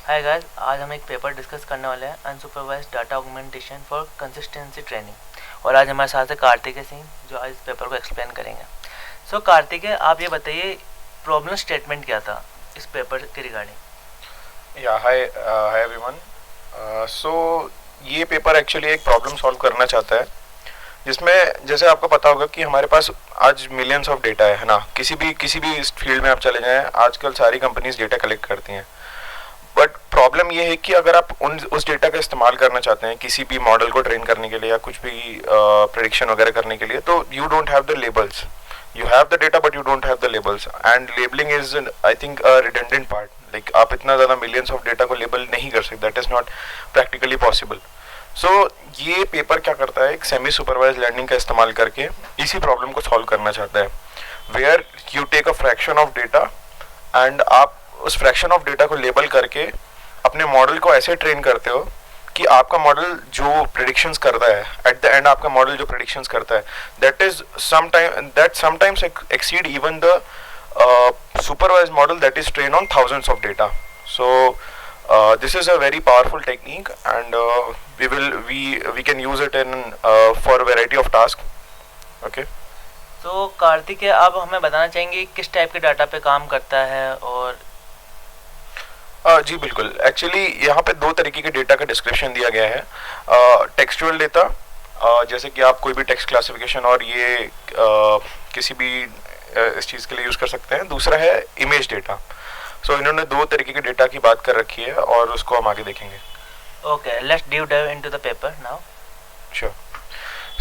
Hi guys, आज हम एक पेपर डिस्कस करने वाले हैं unsupervised data augmentation for consistency training. और आज हमारे साथ है कार्तिक सिंह जो आज इस पेपर को एक्सप्लेन करेंगे। सो कार्तिक, आप ये बताइए प्रॉब्लम स्टेटमेंट क्या था इस पेपर के रिगार्डिंग। हाय हाय एवरीवन। सो ये पेपर एक्चुअली एक प्रॉब्लम सॉल्व करना चाहता है जिसमें जैसे आपको पता होगा कि हमारे पास आज मिलियंस ऑफ डेटा है ना। किसी भी इस फील्ड में आप चले जाएं, आजकल सारी कंपनीज डेटा कलेक्ट करती हैं। बट प्रॉब्लम ये है कि अगर आप उस डेटा का इस्तेमाल करना चाहते हैं किसी भी मॉडल को ट्रेन करने के लिए या कुछ भी प्रेडिक्शन वगैरह करने के लिए, तो you don't have the labels. You have the data but you don't have the labels, and labelling is I think a redundant part. Like आप इतना ज़्यादा मिलियंस ऑफ डेटा को लेबल नहीं कर सकते, that is not practically possible. So ये paper क्या करता है, एक सेमी सुपरवाइज लर्निंग का इस्तेमाल करके इसी प्रॉब्लम को सॉल्व करना चाहता है, where you take a fraction of data and आप उस फ्रैक्शन ऑफ डेटा को लेबल करके अपने मॉडल को ऐसे ट्रेन करते हो कि आपका मॉडल जो प्रेडिक्शंस करता है, एट द एंड आपका मॉडल जो प्रेडिक्शंस करता है, that sometimes exceed even the supervised model that is trained on thousands of data. So this is a very powerful technique, and we can use it in for a variety of tasks. Okay. तो कार्तिक, आप हमें बताना चाहेंगे किस type के data पे काम करता है। और जी बिल्कुल। एक्चुअली यहाँ पे दो तरीके के डेटा का डिस्क्रिप्शन दिया गया है। टेक्सचुअल डेटा, जैसे कि आप कोई भी टेक्स्ट क्लासिफिकेशन और ये किसी भी इस चीज़ के लिए यूज़ कर सकते हैं। दूसरा है इमेज डेटा। सो इन्होंने दो तरीके के डेटा की बात कर रखी है और उसको हम आगे देखेंगे। Okay, let's deep dive into the paper now. Sure.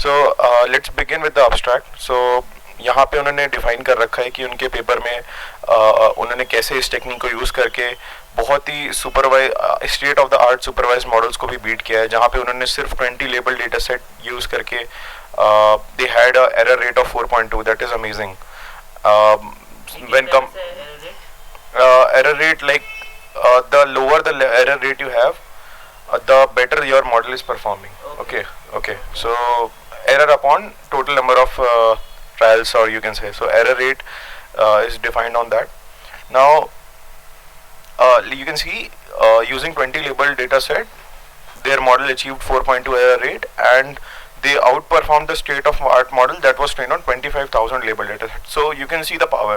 So let's begin with the abstract. So यहाँ पे उन्होंने डिफाइन कर रखा है कि उनके पेपर में उन्होंने कैसे इस टेक्निक को यूज़ करके बहुत ही state of the art supervise models को भी बीट किया है, जहाँ पे उन्होंने सिर्फ 20 लेबल डेटा सेट यूज़ करके they had a error rate of 4.2। That is amazing. When error rate, like the lower the error rate you have, the better your model is performing. Okay. So error upon total number of trials, or you can say, so error rate is defined on that. Now you can see using 20 labeled data set, their model achieved 4.2 error rate, and they outperformed the state of art model that was trained on 25,000 labeled data set. So you can see the power.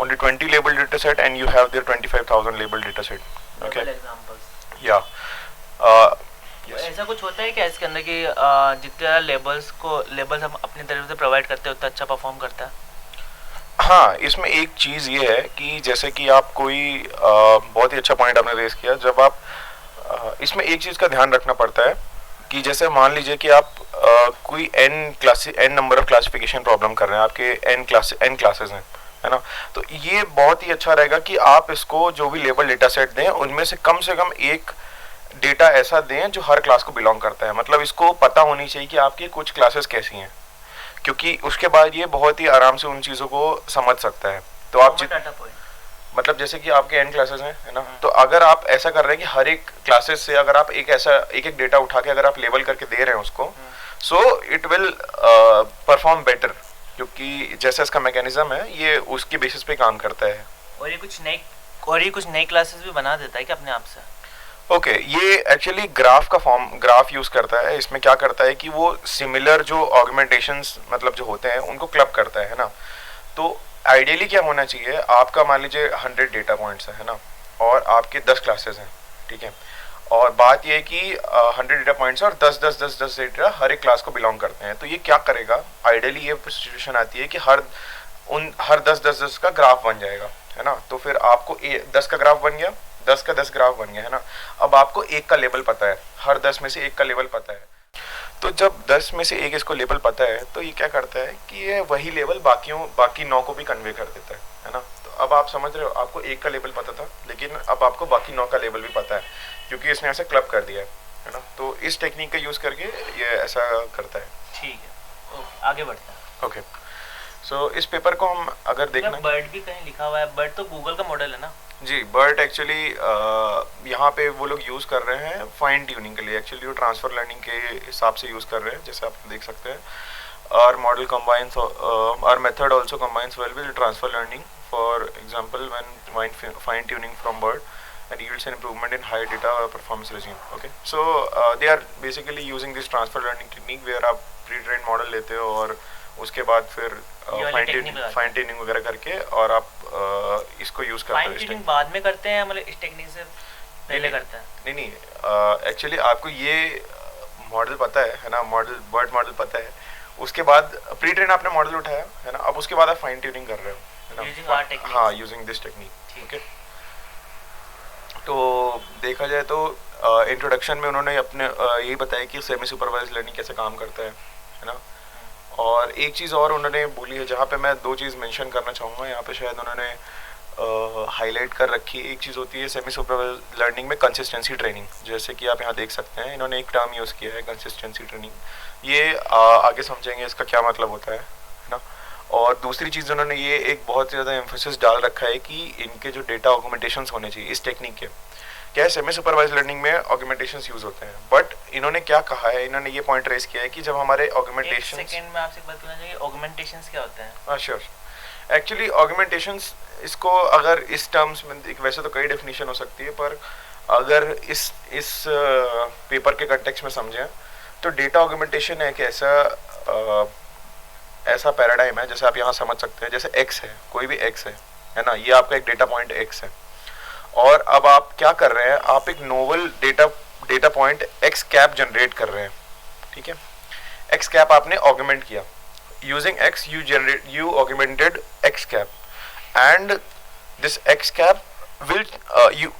Only 20 labeled data set and you have their 25,000 labeled data set. Okay. Yeah. Yes. ऐसा कुछ होता है क्या इसके अंदर कि जितना labels हम अपनी तरफ से प्रोवाइड करते हैं उतना अच्छा परफॉर्म करता है? हाँ, इसमें एक चीज़ ये है कि जैसे कि आप कोई बहुत ही अच्छा पॉइंट आपने रेज किया। जब आप इसमें एक चीज़ का ध्यान रखना पड़ता है कि जैसे मान लीजिए कि आप कोई n number of classification problem कर रहे हैं, आपके n क्लासेस हैं, है ना। तो ये बहुत ही अच्छा रहेगा कि आप इसको जो भी लेबल डेटा सेट दें उनमें से कम एक डेटा ऐसा दें जो हर क्लास को बिलोंग करता है। मतलब इसको पता होनी चाहिए कि आपकी कुछ क्लासेस कैसी हैं, क्योंकि उसके बाद ये बहुत ही आराम से उन चीज़ों को समझ सकता है। तो आप मतलब जैसे कि आपके n क्लासेस हैं, है ना, तो अगर आप ऐसा कर रहे हैं कि हर एक क्लासेस से अगर आप एक डेटा उठा के अगर आप लेबल करके दे रहे हैं उसको, so it will perform better, क्योंकि जैसा इसका मैकेनिज्म है ये उसकी बेसिस पे काम करता है। और ये कुछ नई क्लासेस भी बना देता है कि अपने आप से? ओके, ये एक्चुअली ग्राफ यूज करता है। इसमें क्या करता है कि वो सिमिलर जो ऑगमेंटेशंस मतलब जो होते हैं उनको क्लब करता है ना। तो आइडियली क्या होना चाहिए, आपका मान लीजिए 100 डेटा पॉइंट्स है ना, और आपके 10 क्लासेस हैं, ठीक है। और बात ये है कि 100 डेटा पॉइंट्स और 10 डेटा हर एक क्लास को बिलोंग करते हैं। तो ये क्या करेगा, आइडियली ये सिचुएशन आती है कि हर 10 का ग्राफ बन जाएगा, है ना। तो फिर आपको 10 का ग्राफ बन गया, 10 का 10 ग्राफ बन गया, है ना। अब आपको एक का लेबल पता है, हर 10 में से एक का लेबल पता है। तो जब 10 में से एक इसको लेबल पता है तो ये क्या करता है कि ये वही लेबल बाकी 9 को भी कन्वे कर देता है ना। तो अब आप समझ रहे हो, आपको एक का लेबल पता था लेकिन अब आपको बाकी 9 का लेबल भी पता है, क्योंकि इसने ऐसे क्लब कर दिया है ना। तो इस टेक्निक का यूज़ करके ये ऐसा करता है। ठीक है, ओके, आगे बढ़ते हैं। ओके। सो इस पेपर को हम अगर देखना, बर्ड भी कहीं लिखा हुआ है, बर्ड तो गूगल का मॉडल है ना? जी, बर्ड एक्चुअली यहाँ पे वो लोग यूज़ कर रहे हैं फाइन ट्यूनिंग के लिए। एक्चुअली वो ट्रांसफर लर्निंग के हिसाब से यूज़ कर रहे हैं, जैसे आप देख सकते हैं। our model combines our method also combines well with transfer learning. For example, when fine tuning from BERT, and yields an improvement in high data performance regime. Okay, so they are basically using this transfer learning technique where आप pre-trained model लेते हो और उसके बाद फिर fine tuning वगैरह करके और आप इसको यूज करते हो। फाइन ट्यूनिंग बाद में करते हैं मतलब इस टेक्निक से पहले करते हैं? नहीं, एक्चुअली आपको ये मॉडल पता है ना, बर्ड मॉडल पता है, उसके बाद प्री ट्रेन आपने मॉडल उठाया है ना, अब उसके बाद आप फाइन ट्यूनिंग कर रहे हो है ना, हाँ, यूजिंग दिस टेक्निक। ओके, तो देखा जाए तो इंट्रोडक्शन में उन्होंने अपने यही बताया कि सेमी सुपरवाइज लर्निंग कैसे काम करता है ना। और एक चीज़ और उन्होंने बोली है जहाँ पे मैं दो चीज़ मेंशन करना चाहूँगा, यहाँ पे शायद उन्होंने हाईलाइट कर रखी है। एक चीज़ होती है सेमी सुपरवाइज लर्निंग में कंसिस्टेंसी ट्रेनिंग, जैसे कि आप यहाँ देख सकते हैं इन्होंने एक टर्म यूज़ किया है कंसिस्टेंसी ट्रेनिंग। ये आगे समझेंगे इसका क्या मतलब होता है ना। और दूसरी चीज़ उन्होंने ये एक बहुत ज़्यादा एम्फोसिस डाल रखा है कि इनके जो डेटा ऑगमेंटेशंस होने चाहिए इस टेक्निक के, क्या है सेमी सुपरवाइज लर्निंग में ऑगमेंटेशंस यूज होते हैं, बट इन्होंने क्या कहा है, इन्होंने ये पॉइंट रेज किया है कि जब हमारे ऑगमेंटेशंस, एक सेकंड में आपसे बात करना चाहिए, ऑगमेंटेशंस क्या होते हैं? हाँ श्योर, एक्चुअली ऑगमेंटेशंस इसको अगर इस टर्म्स में, वैसे तो कई डेफिनेशन हो सकती है, पर अगर इस पेपर के कंटेक्स्ट में समझें तो डेटा ऑगमेंटेशन एक ऐसा पैराडाइम है, जैसे आप यहाँ समझ सकते हैं, जैसे एक्स है, कोई भी एक्स है ना, ये आपका एक डेटा पॉइंट एक्स है, और अब आप क्या कर रहे हैं, आप एक novel data point x cap generate कर रहे हैं, ठीक है। एक्स कैप आपने ऑगमेंट किया, using x you augmented x cap, and this x cap will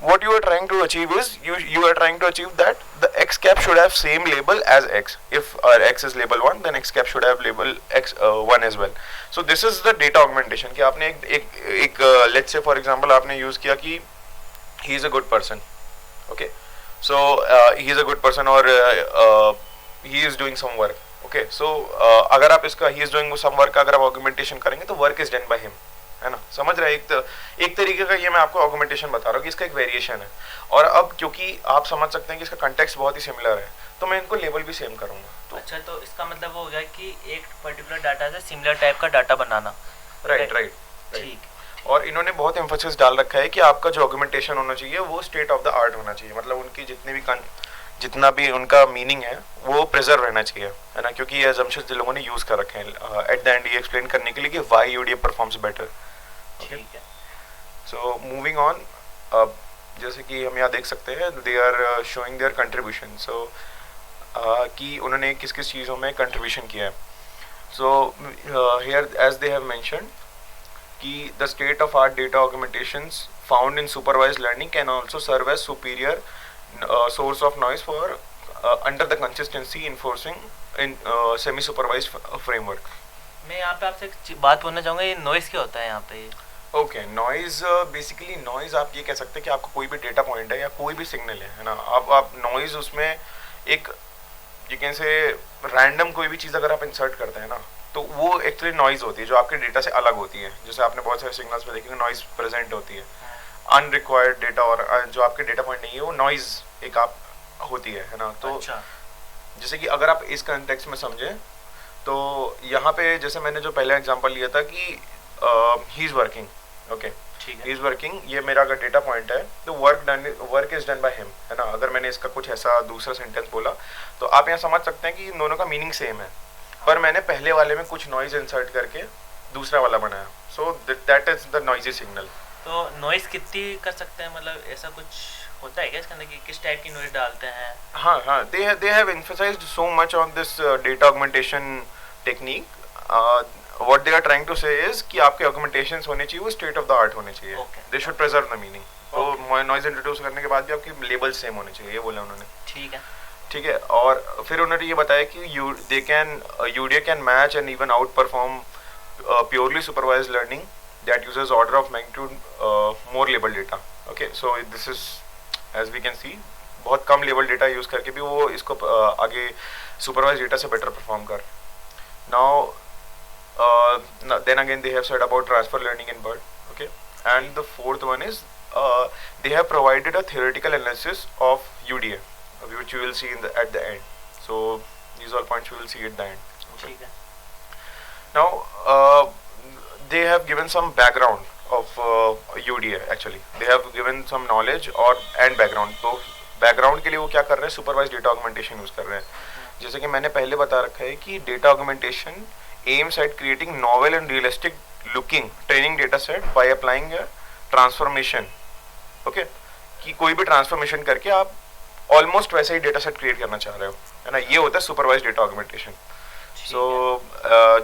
what you are trying to achieve is you are trying to achieve that the x cap should have same label as x. If x is label 1, then x cap should have label x 1 as well. So this is the data augmentation कि आपने एक let's say for example आपने use किया कि he is a good person, okay, so he is a good person or he is doing some work, okay, so अगर आप इसका he is doing some work अगर आप augmentation करेंगे तो work is done by him, है ना, समझ रहे हैं। एक तरीके का ये मैं आपको ऑगमेंटेशन बता रहा हूँ कि इसका एक वेरिएशन है, और अब क्योंकि आप समझ सकते हैं कि इसका कंटेक्स्ट बहुत ही सिमिलर है, तो मैं इनको लेबल भी सेम करूँगा। तो अच्छा, तो इसका मतलब वो हो गया कि एक पर्टिकुलर डाटा से सिमिलर टाइप का डाटा बनाना। राइट, ठीक। और इन्होंने बहुत एम्फोसिस डाल रखा है कि आपका जो ऑगमेंटेशन होना चाहिए वो स्टेट ऑफ द आर्ट होना चाहिए, मतलब उनकी जितना भी उनका मीनिंग है वो प्रिजर्व रहना चाहिए, है ना, क्योंकि ये अजम्पशंस जिन लोगों ने यूज़ कर रखे हैं एट द एंड ये एक्सप्लेन करने के लिए कि वाई यूडीएफ परफॉर्म्स बेटर। ठीक है, सो मूविंग ऑन, जैसे कि हम यहाँ देख सकते हैं they are showing their contribution, so कि उन्होंने किस किस चीज़ों में कंट्रीब्यूशन किया है। So here as they have mentioned कि the state of art data augmentations found in supervised learning can also serve as superior source of noise for under the consistency enforcing in semi supervised framework. मैं यहाँ पे आपसे एक बात बोलना चाहूँगा, ये नॉइज़ क्या होता है यहाँ पे? ओके, नॉइज़ बेसिकली नॉइज़ आप ये कह सकते हैं कि आपको कोई भी डेटा पॉइंट है या कोई भी सिग्नल है ना, आप नॉइज़ उसमें एक ये कैसे रैंडम कोई भी चीज़ अगर आप इंसर्ट करते हैं ना, तो वो एक्चुअली नॉइज़ होती है जो आपके डेटा से अलग होती है। जैसे आपने बहुत सारे सिग्नल्स में देखेंगे नॉइज़ प्रेजेंट होती है, अनरिक्वायर्ड डेटा और जो आपके डेटा पॉइंट नहीं है वो नॉइज़ एक आप होती है ना। तो अच्छा, जैसे कि अगर आप इस कंटेक्स्ट में समझें तो यहाँ पे जैसे मैंने जो पहला एग्जांपल लिया था कि he is working, okay, he is working, ये मेरा अगर डेटा पॉइंट है तो work is done by him, है ना। अगर मैंने इसका कुछ ऐसा दूसरा सेंटेंस बोला तो आप यहाँ समझ सकते हैं कि इन दोनों का मीनिंग सेम है, पर मैंने पहले वाले में कुछ नॉइज इंसर्ट करके दूसरा वाला बनाया, so that is the noisy signal. तो नॉइज कितनी कर सकते हैं, मतलब ऐसा कुछ होता है क्या इसके अंदर कि किस टाइप की नॉइज डालते हैं? हाँ, they have emphasized so much on this data augmentation technique. What they are trying to say is कि आपके ऑगमेंटेशंस होने चाहिए वो स्टेट ऑफ द आर्ट होने चाहिए, they should preserve the meaning. तो नॉइज इंट्रोड्यूस करने के बाद भी आपकी लेबल सेम होने चाहिए, ये बोला उन्होंने। ठीक है, और फिर उन्होंने ये बताया कि UDA can match and even outperform purely supervised learning that uses order of magnitude more label data. Okay, so this is as we can see बहुत कम लेवल डेटा यूज करके भी वो इसको आगे सुपरवाइज डेटा से better perform कर। Now then again they have said about transfer learning in BERT, okay, and the fourth one is they have provided a theoretical analysis of UDA, which you will see at the end. So these all points you will see at the end, okay. Now they have given some background of UDA actually. They have given some knowledge और and background. तो background के लिए वो क्या कर रहे हैं, supervised data augmentation use कर रहे हैं. जैसे कि मैंने पहले बता रखा है कि data augmentation aims at creating novel and realistic looking training data set by applying a transformation. Okay? कि कोई भी ट्रांसफॉर्मेशन करके आप ऑलमोस्ट वैसे ही डेटा सेट क्रिएट करना चाह रहे हो, है ना. ये होता है सुपरवाइज डेटा ऑगमेंटेशन. सो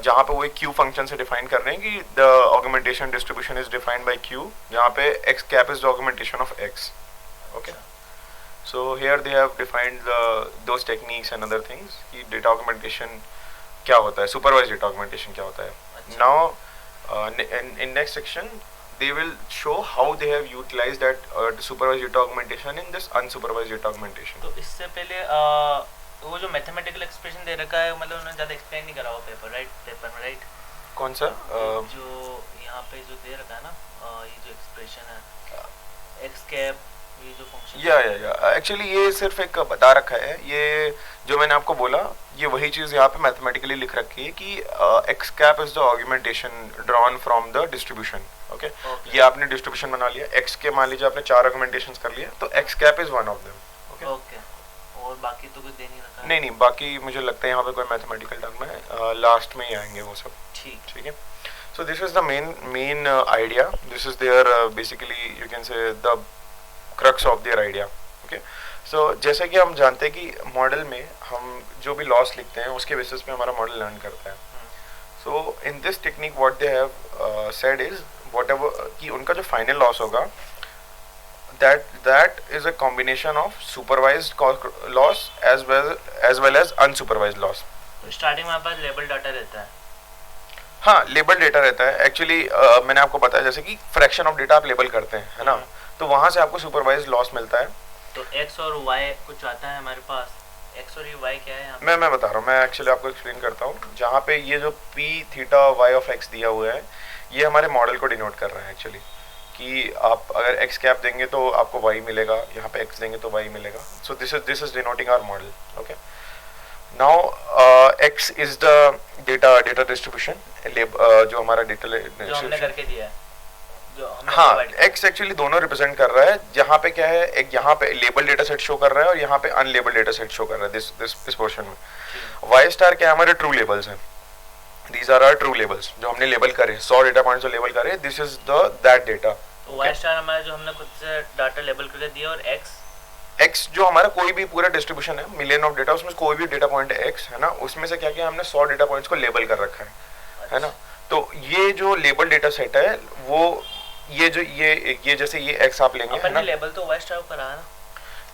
जहाँ पे वो एक क्यू फंक्शन से डिफाइन कर रहे हैं कि the augmentation distribution is defined by Q, जहाँ पे x cap is the augmentation of x. Okay, so here they have defined those techniques and other things कि डेटा ऑगमेंटेशन क्या होता है, सुपरवाइज डेटा ऑगमेंटेशन क्या होता है. Now in next section they will show how they have utilized that supervised data augmentation in this unsupervised data augmentation. तो इससे पहले वो जो मैथमेटिकल एक्सप्रेशन दे रखा है, मतलब उन्होंने ज़्यादा एक्सप्लेन नहीं करा वो पेपर में, राइट? कौन सा? जो यहाँ पे जो दे रखा है ना, ये जो एक्सप्रेशन है एक्स कैप, ये जो फंक्शन. या एक्चुअली ये सिर्फ एक बता रखा है. ये जो मैंने आपको बोला, ये वही चीज़ यहाँ पे मैथमेटिकली लिख रखी है कि x cap is the augmentation drawn from the distribution. Okay, ये आपने डिस्ट्रीब्यूशन बना लिया, एक्स के मान लीजिए आपने 4 ऑगमेंटेशंस कर लिए, तो x cap is one of them. Okay, और बाकी तो कुछ दे नहीं रखा है? नहीं, बाकी मुझे लगता है यहाँ पे कोई मैथमेटिकल टर्म है, लास्ट में ही आएंगे वो सब. ठीक है. So this is the main idea. This is their basically you can say the crux of their idea. Okay, so जैसे कि हम जानते हैं कि मॉडल में हम जो भी लॉस लिखते हैं उसके बेसिस पे हमारा मॉडल लर्न करता है. So in this technique what they have said is whatever कि उनका जो फाइनल लॉस होगा that is a combination of supervised loss as well as unsupervised loss. तो स्टार्टिंग में हमारे पास लेबल डाटा रहता है. हाँ, लेबल डेटा रहता है एक्चुअली. मैंने आपको बताया जैसे कि फ्रैक्शन ऑफ डेटा आप लेबल करते हैं, है ना, तो वहाँ से आपको सुपरवाइज लॉस मिलता है. तो x और y कुछ आता है हमारे पास. x और y क्या है यहाँ? मैं बता रहा हूँ, मैं एक्चुअली आपको एक्सप्लेन करता हूँ. जहाँ पे ये जो p theta y of x दिया हुआ है, ये हमारे मॉडल को डिनोट कर रहा है एक्चुअली. कि आप अगर x कैप देंगे तो आपको y मिलेगा, यहाँ पे x देंगे तो y मिलेगा. So this is denoting our model. Okay, now x is the data distribution, जो हमारा डेटा जो हमने करके दिया है, जो हमने. हाँ, x एक्चुअली दोनों रिप्रेजेंट कर रहा है. जहाँ पे क्या है, एक यहाँ पे लेबल डेटा सेट शो कर रहा है और यहाँ पे अनलेबल डेटा सेट शो कर रहा है दिस पोर्शन में. y स्टार क्या हमारे ट्रू लेबल्स हैं. These are our true labels जो हमने लेबल करे, 100 डेटा पॉइंट्स जो लेबल करे. This is that data. तो y स्टार हमारा जो हमने खुद से डाटा लेबल करके दिया, और x जो हमारा कोई भी पूरा डिस्ट्रीब्यूशन है, मिलियन ऑफ डेटा, उसमें कोई भी डेटा पॉइंट है x, है ना, उसमें से क्या किया हमने 100 डेटा पॉइंट्स को लेबल कर रखा है. अच्छा. है ना. तो ये जो लेबल डेटा सेट है वो ये जैसे ये x आप लेंगे, है ना. लेबल तो y स्टार करा ना.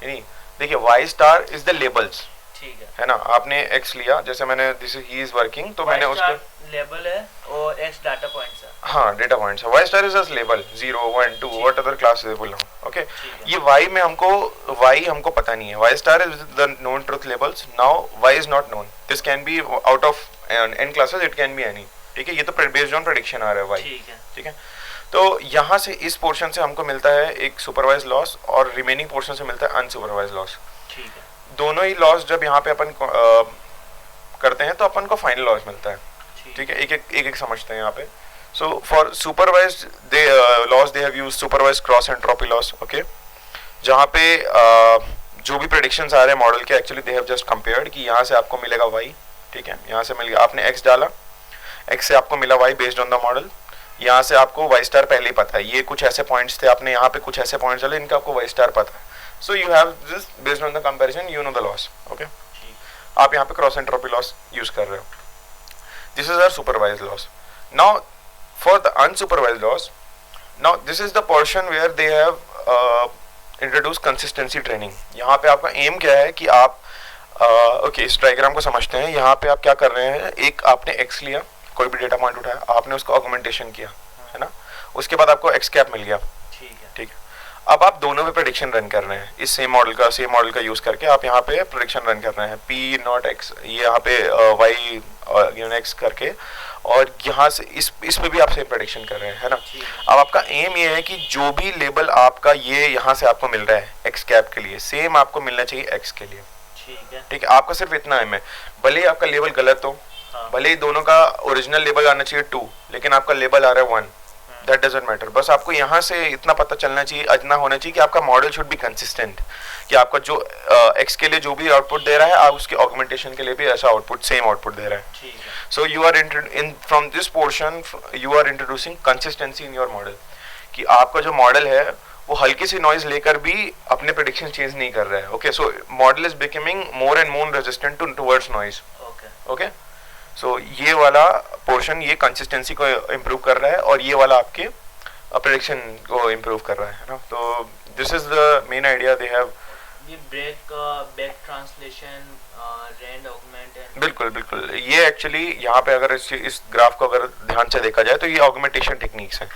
नहीं, देखिए y star is the labels. ठीक है ना. आपने x लिया, जैसे मैंने दिस ही इज वर्किंग, तो मैंने उसको लेबल है और x डाटा पॉइंट्स है. हाँ, डेटा पॉइंट्स है. y star is just label 0 1 2 what other class label हो. ओके, ये y में हमको पता नहीं है. y star is the known truth labels. Now y is not known. This can be out of n classes, it can be any. ठीक है, ये तो बेस्ड ऑन प्रेडिक्शन आ रहा है y. ठीक है. तो यहाँ से इस पोर्शन से हमको मिलता है एक सुपरवाइज लॉस और रिमेनिंग पोर्शन से मिलता है अनसुपरवाइज लॉस. ठीक है. दोनों ही लॉस जब यहाँ पे अपन करते हैं तो अपन को फाइनल लॉस मिलता है. ठीक है, एक समझते हैं यहाँ पे. So for supervised loss they have used supervised cross entropy loss. Okay, जहाँ पे जो भी प्रेडिक्शंस आ रहे हैं मॉडल के, actually they have just compared कि यहाँ से आपको मिलेगा y. ठीक है, यहाँ से मिल गया, आपने x डाला, x से आपको मिला y based on the model. यहाँ से आपको y स्टार पहले ही पता है, ये कुछ ऐसे पॉइंट्स थे, आपने यहाँ पे कुछ ऐसे पॉइंट्स डाले, इनका आपको y स्टार पता है. So you have this based on the comparison, you know the loss. Okay. आप यहाँ पे क्रॉस एंट्रोपी लॉस यूज कर रहे हो. This is our supervised loss. Now for the unsupervised loss, now this is the portion where they have introduced consistency training. यहाँ पे आपका M क्या है कि आप ओके, इस डायग्राम को समझते हैं. यहाँ पे आप क्या कर रहे हैं, एक आपने x लिया, कोई भी डेटा पॉइंट उठाया, आपने उसको ऑगमेंटेशन किया, है ना. उसके बाद आपको x कैप मिल गया. ठीक है. अब आप दोनों पे प्रेडिक्शन रन कर रहे हैं. इस सेम मॉडल का यूज करके आप यहाँ पे प्रेडिक्शन रन कर रहे हैं. p नॉट x, ये यहाँ पे y x करके, और यहाँ से इस पे भी आप सेम प्रेडिक्शन कर रहे हैं, है ना. अब आपका एम ये है कि जो भी लेबल आपका ये यहाँ से आपको मिल रहा है x कैप के लिए, सेम आपको मिलना चाहिए x के लिए. ठीक है, आपका सिर्फ इतना एम है. भले ही आपका लेबल गलत हो, भले ही दोनों का ओरिजिनल लेबल आना चाहिए 2, लेकिन आपका लेबल आ रहा है 1, दैट डजंट मैटर, बस आपको यहाँ से इतना पता चलना चाहिए, इतना होना चाहिए कि आपका मॉडल शुड बी कंसिस्टेंट, कि आपका जो एक्स के लिए जो भी आउटपुट दे रहा है आप उसके ऑगमेंटेशन के लिए भी ऐसा आउटपुट, सेम आउटपुट दे रहा है. So you are in from this portion you are introducing consistency in your model, कि आपका जो मॉडल है वो हल्की सी नॉइज लेकर भी अपने प्रेडिक्शन चेंज नहीं कर रहा है. Okay, so model is becoming more and more resistant towards noise. Okay, so ये वाला पोर्शन ये कंसिस्टेंसी को इम्प्रूव कर रहा है और ये वाला आपके प्रेडिक्शन को इम्प्रूव कर रहा है ना. तो this is the main idea they have. ये back translation, rand augment and बिल्कुल बिल्कुल, ये एक्चुअली यहाँ पे अगर इस ग्राफ को अगर ध्यान से देखा जाए तो ये ऑगमेंटेशन टेक्निक्स हैं,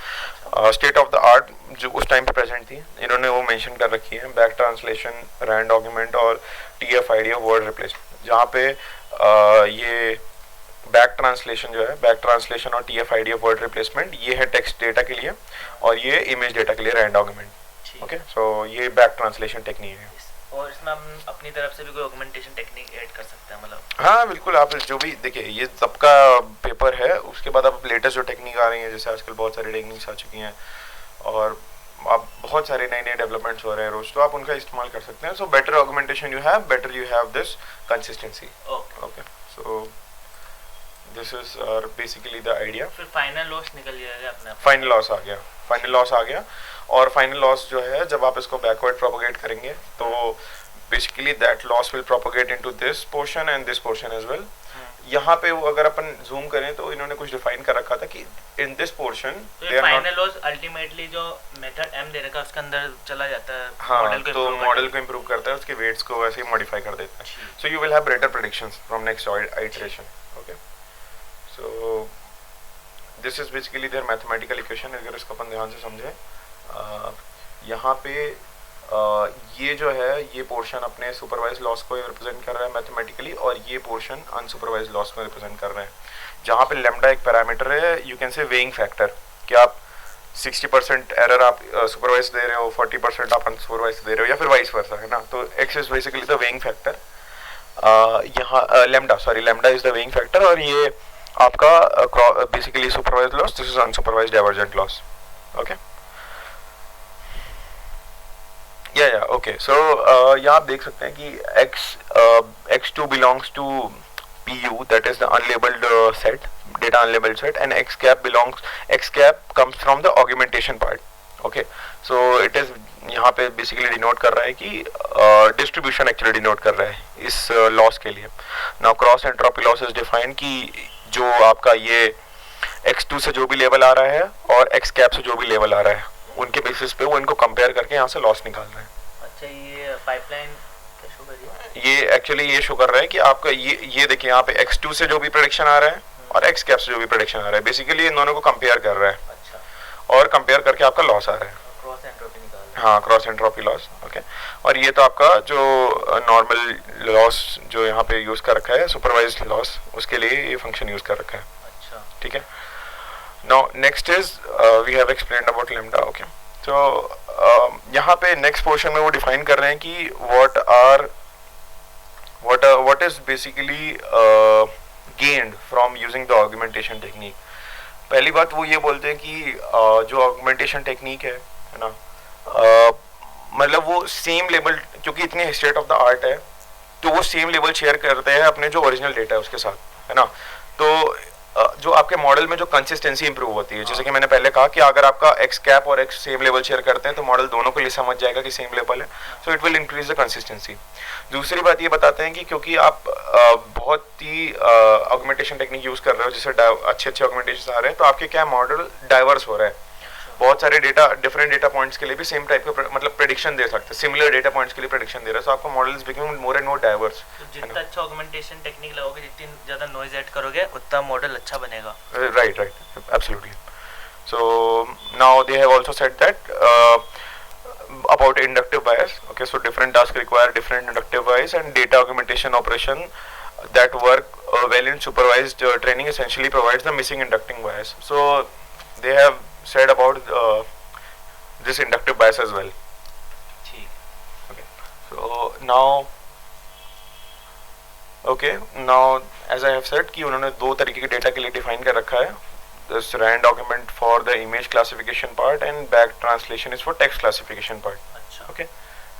स्टेट ऑफ द आर्ट जो उस टाइम पे प्रेजेंट थी, इन्होंने वो मेंशन कर रखी है. बैक ट्रांसलेशन, रैंड ऑगमेंट और TF-IDF वर्ड रिप्लेसमेंट, जहाँ पे ये बैक ट्रांसलेशन जो है, बैक ट्रांसलेशन और TF-IDF वर्ड रिप्लेसमेंट ये है टेक्स्ट डेटा के लिए और ये इमेज डेटा के लिए रैंड ऑगमेंट. ओके, सो ये बैक ट्रांसलेशन टेक्निक है. और इसमें हम अपनी तरफ से भी कोई ऑगमेंटेशन टेक्निक ऐड कर सकते हैं, मतलब? हाँ बिल्कुल, आप जो भी देखिए ये सबका पेपर है, उसके बाद अब लेटेस्ट जो टेक्निक आ रही है, जैसे आजकल बहुत सारी टेक्निक्स आ चुकी हैं और अब बहुत सारे नए नए डेवलपमेंट्स हो रहे हैं रोज, तो आप उनका इस्तेमाल कर सकते हैं. So better augmentation you have, better you have this consistency. Okay, so this is basically the idea. फिर फाइनल लॉस निकल जाएगा अपना. फाइनल लॉस आ गया, फाइनल लॉस आ गया. और फाइनल लॉस जो है जब आप इसको बैकवर्ड प्रोपोगेट करेंगे तो basically that loss will propagate into this portion and this portion as well. यहाँ पे वो अगर अपन जूम करें तो इन्होंने कुछ डिफाइन कर रखा था कि in this portion final loss ultimately जो मेथड M दे रखा है उसके अंदर चला जाता है. हाँ, तो मॉडल को इम्प्रूव करता है, उसके वेट्स को वैसे ही मॉडिफाई कर देता है. So you will have better predictions from next iteration. Okay, so this is basically their mathematical equation. अगर इसको अपन ध्यान से समझें, यहाँ पे ये जो है ये पोर्शन अपने सुपरवाइज लॉस को रिप्रेजेंट कर रहा है मैथमेटिकली और ये पोर्शन अनसुपरवाइज लॉस को रिप्रेजेंट कर रहे हैं. जहाँ पे लैम्डा एक पैरामीटर है, यू कैन से वेइंग फैक्टर, कि आप 60% एरर आप सुपरवाइज दे रहे हो, 40% आप अनसुपरवाइज दे रहे हो या फिर वाइस वर्सा, है ना. तो x is basically the weighing factor. यहाँ lambda is the weighing factor और ये आपका basically supervise loss, this is unsupervise divergent loss. Okay, okay, so यहाँ आप देख सकते हैं कि x2 belongs to PU, that is the unlabeled set, data unlabeled set, and x cap comes from the augmentation part. Okay, so it is यहाँ पे basically denote कर रहा है कि डिस्ट्रीब्यूशन एक्चुअली डिनोट कर रहा है इस लॉस के लिए. Now cross entropy loss is defined कि जो आपका ये x2 से जो भी लेवल आ रहा है और x कैप से जो भी लेवल आ रहा है उनके बेसिस पे वो इनको कंपेयर करके यहाँ से लॉस निकाल रहे हैं. अच्छा, ये पाइपलाइन क्या शो कर रही है? ये एक्चुअली ये शो कर रहा है कि आपका ये देखिए यहाँ पे x2 से जो भी प्रेडिक्शन आ रहा है और x कैप से जो भी प्रेडिक्शन आ रहा है, बेसिकली इन दोनों को कंपेयर कर रहा है. अच्छा, और कंपेयर करके आपका लॉस आ रहा है. क्रॉस एंट्रोपी निकाल रहा है. हाँ, क्रॉस एंट्रोपी लॉस. ओके, और ये तो आपका जो नॉर्मल लॉस जो यहाँ पे यूज कर रखा है, सुपरवाइज्ड लॉस, उसके लिए ये फंक्शन यूज कर रखा है. अच्छा, ठीक है. Now next is we have explained about lambda. Okay, तो यहाँ पे नेक्स्ट पोर्शन में वो डिफाइन कर रहे हैं कि what is basically gained from using the augmentation technique. पहली बात वो ये बोलते हैं कि जो augmentation technique है ना, मतलब वो सेम लेवल, क्योंकि इतनी स्टेट ऑफ द आर्ट है तो वो सेम लेवल शेयर करते हैं अपने जो ओरिजिनल डेटा है उसके साथ, है ना. तो जो आपके मॉडल में जो कंसिस्टेंसी इंप्रूव होती है, जैसे कि मैंने पहले कहा कि अगर आपका एक्स कैप और एक्स सेम लेवल शेयर करते हैं तो मॉडल दोनों के लिए समझ जाएगा कि सेम लेवल है, so it will increase the consistency. दूसरी बात ये बताते हैं कि क्योंकि आप बहुत ही ऑगमेंटेशन टेक्निक यूज कर रहे हो, जिससे अच्छे ऑगमेंटेशन आ रहे हैं, तो आपके क्या मॉडल डाइवर्स हो रहा है. बहुत सारे डेटा, डिफरेंट डेटा पॉइंट्स के लिए भी सेम टाइप का मतलब प्रेडिक्शन दे सकते हैं, सिमिलर डेटा पॉइंट्स के लिए प्रेडिक्शन दे रहा है. सो आपका model is becoming more and more diverse. जितना अच्छा ऑगमेंटेशन टेक्निक लगाओगे, जितनी ज़्यादा नॉइज ऐड करोगे, उतना मॉडल अच्छा बनेगा. Right, absolutely. So now they have also said that about inductive bias. Okay, so different tasks require different inductive bias, and data augmentation operation that work well in supervised training essentially provides the missing inducting bias. So they have said about this inductive bias as well. Okay, so now as I have said कि उन्होंने दो तरीके के data के लिए define कर रखा है. this RAN document for the image classification part and back translation is for text classification part. अच्छा. Okay.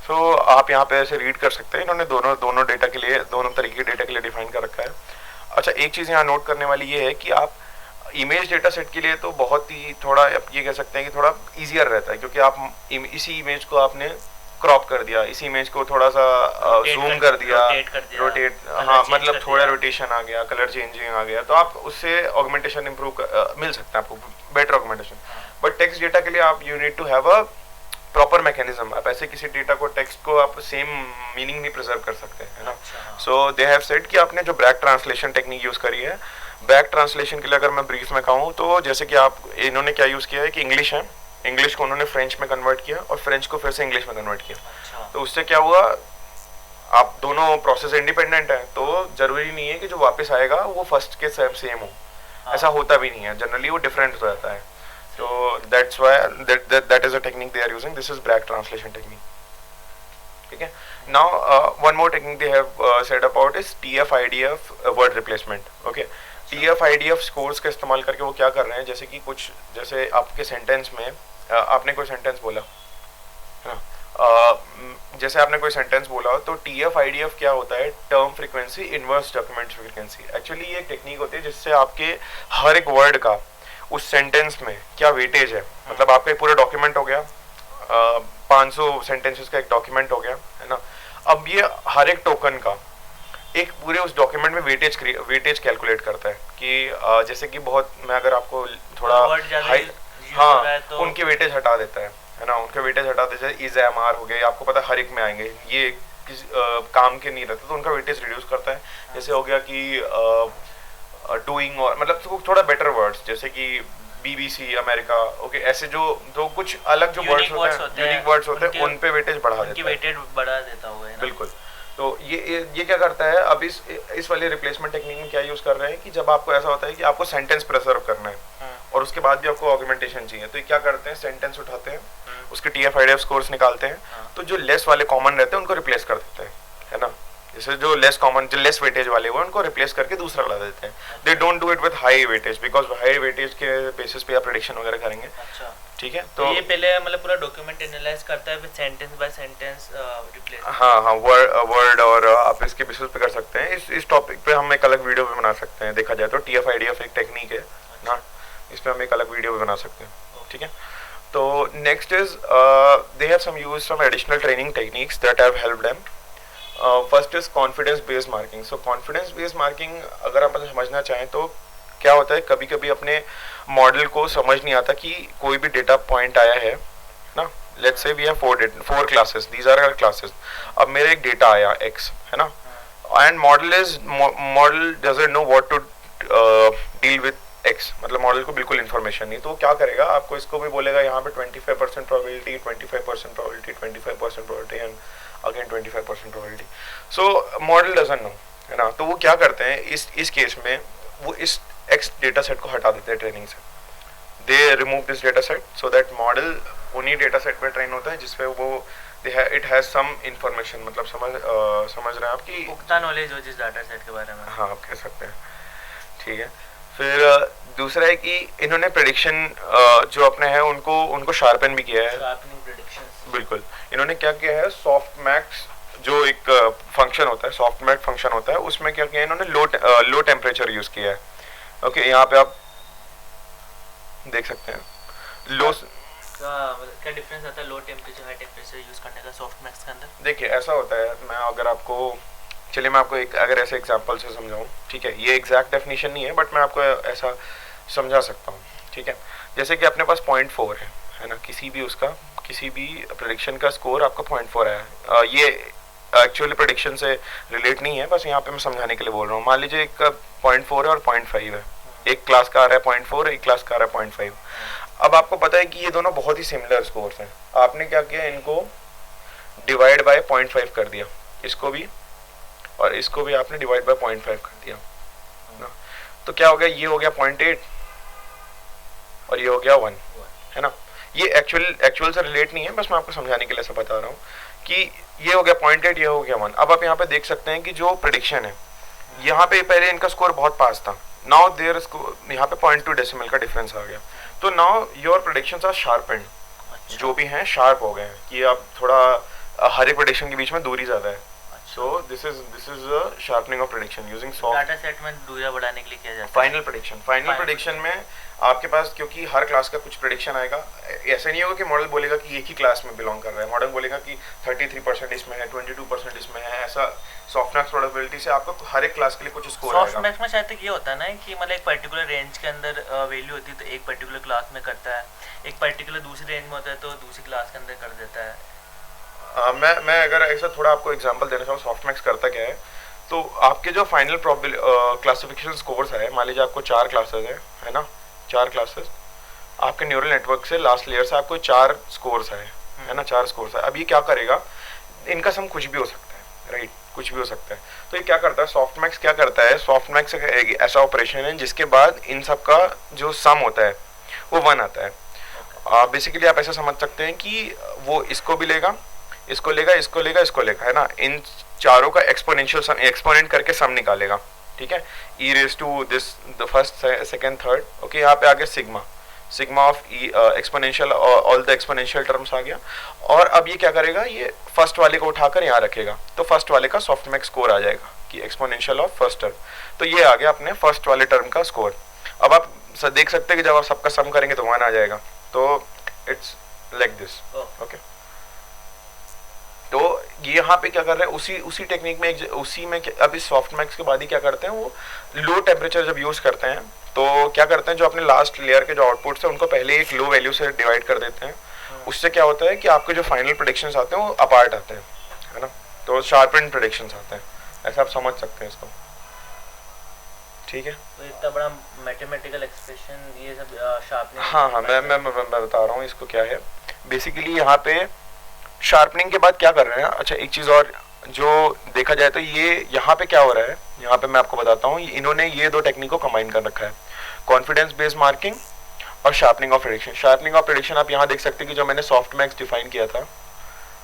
So आप यहाँ पे ऐसे रीड कर सकते हैं, इन्होंने दोनों डेटा के लिए, दोनों तरीके के डेटा के लिए डिफाइन कर रखा है. अच्छा, एक चीज़ यहाँ नोट करने वाली ये है कि आप इमेज डेटा सेट के लिए तो बहुत ही थोड़ा आप ये कह सकते हैं कि थोड़ा ईजियर रहता है, क्योंकि आप इसी इमेज को आपने क्रॉप कर दिया, इसी इमेज को थोड़ा सा जूम कर दिया, रोटेट, हाँ मतलब थोड़ा रोटेशन आ गया, कलर चेंजिंग आ गया, तो आप उससे ऑगमेंटेशन इम्प्रूव मिल सकता है आपको, better augmentation. But text data के लिए आप you need to have a proper mechanism. आप ऐसे किसी डेटा को, टेक्स्ट को आप सेम मीनिंग नहीं प्रिजर्व कर सकते, है ना. सो दे हैव सेड कि आपने जो बैक ट्रांसलेशन टेक्निक यूज़ करी है, बैक ट्रांसलेशन के लिए अगर मैं ब्रीफ में कहूँ तो जैसे कि आप, इन्होंने क्या यूज़ किया है कि इंग्लिश है, इंग्लिश को उन्होंने फ्रेंच में कन्वर्ट किया और फ्रेंच को फिर से इंग्लिश में कन्वर्ट किया. तो उससे क्या हुआ, आप दोनों प्रोसेस इंडिपेंडेंट है, तो जरूरी नहीं है कि जो वापस आएगा वो फर्स्ट के सेम हो. ऐसा होता भी नहीं है, जनरली वो डिफरेंट हो जाता है. So that's why that is a technique they are using. This is back translation technique. Okay. Now one more technique they have said about is TF-IDF word replacement. Okay. TF-IDF scores का इस्तेमाल करके वो क्या कर रहे हैं, जैसे कि कुछ, जैसे आपके सेंटेंस में आपने कोई सेंटेंस बोला है ना, जैसे आपने कोई सेंटेंस बोला तो TF-IDF क्या होता है, term frequency inverse document frequency. Actually ये एक टेक्निक होती है जिससे आपके हर एक वर्ड का उस सेंटेंस में क्या वेटेज है, मतलब आपका पूरा डॉक्यूमेंट हो गया, 500 सेंटेंसेस का एक डॉक्यूमेंट हो गया, है ना. अब ये हर एक टोकन का एक पूरे उस डॉक्यूमेंट में वेटेज कैलकुलेट करता है कि जैसे कि बहुत, मैं अगर आपको थोड़ा हाई, हाँ तो उनके वेटेज हटा देता है ना, उनके वेटेज हटा देता है. इज एम आर हो गए, आपको पता है हर एक में आएंगे, ये किस काम के नहीं रहते, तो उनका वेटेज रिड्यूस करता है. जैसे हो गया कि डूइंग, और मतलब थोड़ा बेटर वर्ड्स जैसे कि BBC अमेरिका, ओके, ऐसे जो कुछ अलग जो वर्ड्स होते हैं, यूनिक वर्ड्स होते हैं, उन पे वेटेज बढ़ा देता है, वेटेज बढ़ा देता होगा. बिल्कुल. तो ये क्या करता है, अब इस वाले रिप्लेसमेंट टेक्निक में क्या यूज कर रहे हैं कि जब आपको ऐसा होता है कि आपको सेंटेंस प्रिजर्व करना है और उसके बाद भी आपको ऑगमेंटेशन चाहिए, तो ये क्या करते हैं, सेंटेंस उठाते हैं, उसके TF-IDF स्कोर्स निकालते हैं, तो जो लेस वाले कॉमन रहते हैं उनको रिप्लेस कर देते हैं, है ना. जैसे जो लेस कॉमन, जो लेस वेटेज वाले वो उनको रिप्लेस करके दूसरा ला देते हैं. They don't do it with high weightage, because high weightage के बेसिस पे आप प्रेडिक्शन वगैरह करेंगे. अच्छा, ठीक है. तो ये पहले मतलब पूरा डॉक्यूमेंट एनालाइज करता है with sentence by sentence replace. हाँ, वर्ड और आप इसके बेसिस पे कर सकते हैं. इस टॉपिक पे हम एक अलग वीडियो भी बना सकते हैं, देखा जाए तो TF-IDF एक टेक्निक है ना, इस पे हम एक अलग वीडियो भी बना सकते हैं. ठीक है. तो next is they have some use some additional training techniques that have helped them. First is confidence based marking. So confidence based marking अगर आप समझना चाहें तो क्या होता है, कभी कभी अपने मॉडल को समझ नहीं आता कि कोई भी डेटा पॉइंट आया है ना, let's say we have 4 classes, these are our classes. अब मेरे एक डेटा आया x, है ना, and model doesn't know what to deal with x, मतलब मॉडल को बिल्कुल इन्फॉर्मेशन नहीं, तो वो क्या करेगा, आपको इसको भी बोलेगा यहाँ पे 25% probability, 25% probability, 25% probability and again 25% probability. So model doesn't no, है ना. तो वो क्या करते हैं इस केस में, वो इस x डेटा सेट को हटा देते हैं ट्रेनिंग से. They remove this data set so that model उन्हीं डेटा सेट पे ट्रेन होता है जिसपे वो इट हैज सम इंफॉर्मेशन, मतलब समझ रहे हैं आप कि पुख्ता नॉलेज हो जिस डाटा सेट के बारे में. हाँ, आप कह सकते हैं. ठीक है. फिर दूसरा है कि इन्होंने प्रेडिक्शन जो अपने हैं उनको शार्पन भी किया है. Sharpening predictions. बिल्कुल. इन्होंने क्या किया है, सॉफ्टमैक्स जो एक फंक्शन होता है, सॉफ्टमैक्स फंक्शन होता है, उसमें क्या किया है इन्होंने, लो टेम्परेचर यूज किया है. ओके, यहाँ पे आप देख सकते हैं लो क्या डिफरेंस आता है low temperature high temperature use करने का सॉफ्टमैक्स के अंदर. देखिए ऐसा होता है, मैं आपको एक अगर ऐसे एग्जांपल से समझाऊं, ठीक है, ये एग्जैक्ट डेफिनेशन नहीं है बट मैं आपको ऐसा समझा सकता हूँ. ठीक है. जैसे कि अपने पास 0.4 है ना, किसी भी प्रेडिक्शन का स्कोर आपका 0.4 है. ये एक्चुअली प्रेडिक्शन से रिलेट नहीं है, बस यहाँ पे मैं समझाने के लिए बोल रहा हूँ. मान लीजिए एक 0.4 है और 0.5 है, एक क्लास का आ रहा है 0.4, एक क्लास का आ रहा है 0.5. अब आपको पता है कि ये दोनों बहुत ही सिमिलर स्कोर्स हैं. आपने क्या किया, इनको डिवाइड बाय 0.5 कर दिया, इसको भी और इसको भी आपने डिवाइड बाय 0.5 कर दिया ना, तो क्या हो गया, ये हो गया 0.8 और ये हो गया 1, है ना. ये एक्चुअल से रिलेट नहीं है, बस मैं आपको समझाने के लिए ऐसा बता रहा हूँ कि ये हो गया 0.8, ये हो गया 1. अब आप यहाँ पे देख सकते हैं कि जो प्रेडिक्शन है, यहाँ पे पहले इनका स्कोर बहुत पास था, नाउ देयर इसको यहाँ पे 0.2 डेसिमल का डिफरेंस आ गया, तो now your predictions are sharpened, जो भी हैं शार्प हो गए हैं कि अब थोड़ा हर एक प्रेडिक्शन के बीच में दूरी ज़्यादा है। So this is a sharpening of prediction using soft data set में दूरियां बढ़ाने के लिए किया जाता है। फाइनल प्रेडिक्शन में आपके पास, क्योंकि हर क्लास का कुछ प्रेडिक्शन आएगा, ऐसा नहीं होगा कि मॉडल बोलेगा कि एक ही क्लास में बिलोंग कर रहा है, मॉडल बोलेगा कि 33% इसमें है, 22% इसमें है, ऐसा सॉफ्टमैक्स प्रोबेबिलिटी से आपको हर एक क्लास के लिए कुछ स्कोर आएगा। सॉफ्टमैक्स में शायद तक ये होता है ना कि मतलब एक पर्टिकुलर रेंज के अंदर वैल्यू होती है तो एक पर्टिकुलर क्लास में करता है, एक पर्टिकुलर दूसरी रेंज में होता है तो दूसरी क्लास के अंदर कर देता है। मैं अगर ऐसा थोड़ा आपको एग्जांपल देना चाहूँ सॉफ्टमैक्स करता क्या है, तो आपके जो फाइनल क्लासिफिकेशन स्कोर्स है, मान लीजिए आपको 4 क्लासेस है ना, 4 क्लासेस आपके न्यूरल नेटवर्क से लास्ट लेयर से आपको 4 स्कोर्स है ना, 4 स्कोर्स है। अब ये क्या करेगा, इनका सम कुछ भी हो सकता है, राइट, कुछ भी हो सकता है। तो ये क्या करता है, सॉफ्टमैक्स क्या करता है, सॉफ्टमैक्स एक ऐसा ऑपरेशन है जिसके बाद इन सब का जो सम होता है वो 1 आता है। बेसिकली आप ऐसा समझ सकते हैं कि वो इसको भी लेगा, इसको लेगा, इसको लेगा, इसको लेगा, है ना, इन चारों का एक्सपोनेंशियल सम, एक्सपोनेंट करके सम निकालेगा, ठीक है, e raise to this the first second third, okay. यहाँ पे आ गया sigma of e exponential, all the exponential terms आ गया। और अब ये क्या करेगा, ये फर्स्ट वाले को उठाकर यहाँ रखेगा, तो फर्स्ट वाले का सॉफ्टमैक्स स्कोर आ जाएगा कि एक्सपोनेंशियल ऑफ फर्स्ट टर्म, तो ये आ गया अपने फर्स्ट वाले टर्म का स्कोर। अब आप देख सकते हैं कि जब आप सबका सम करेंगे तो 1 आ जाएगा, तो इट्स लाइक दिस, ओके। तो ये यहाँ पे क्या कर रहे हैं, उसी टेक्निक में उसी में अब इस सॉफ्टमैक्स के बाद ही क्या करते हैं, वो लो टेम्परेचर जब यूज करते हैं तो क्या करते हैं, जो अपने लास्ट लेयर के जो आउटपुट्स हैं उनको पहले एक लो वैल्यू से डिवाइड कर देते हैं। उससे क्या होता है कि आपके जो फाइनल प्रेडिक्शंस आते हैं वो अपार्ट आते हैं, है ना, तो शार्पेंड प्रेडिक्शंस आते हैं, ऐसा आप समझ सकते हैं इसको, ठीक है। तो इतना बड़ा मैथमेटिकल एक्सप्रेशन ये सब शार्पनिंग, हाँ, मैं बता रहा हूँ इसको क्या है। बेसिकली यहाँ पे शार्पनिंग के बाद क्या कर रहे हैं, अच्छा एक चीज़ और जो देखा जाए तो ये यहाँ पे क्या हो रहा है, यहाँ पे मैं आपको बताता हूँ, इन्होंने ये 2 टेक्निक को कंबाइन कर रखा है, कॉन्फिडेंस बेस्ड मार्किंग और sharpening of prediction. Sharpening of prediction आप यहाँ देख सकते हैं कि जो मैंने सॉफ्टमैक्स डिफाइन किया था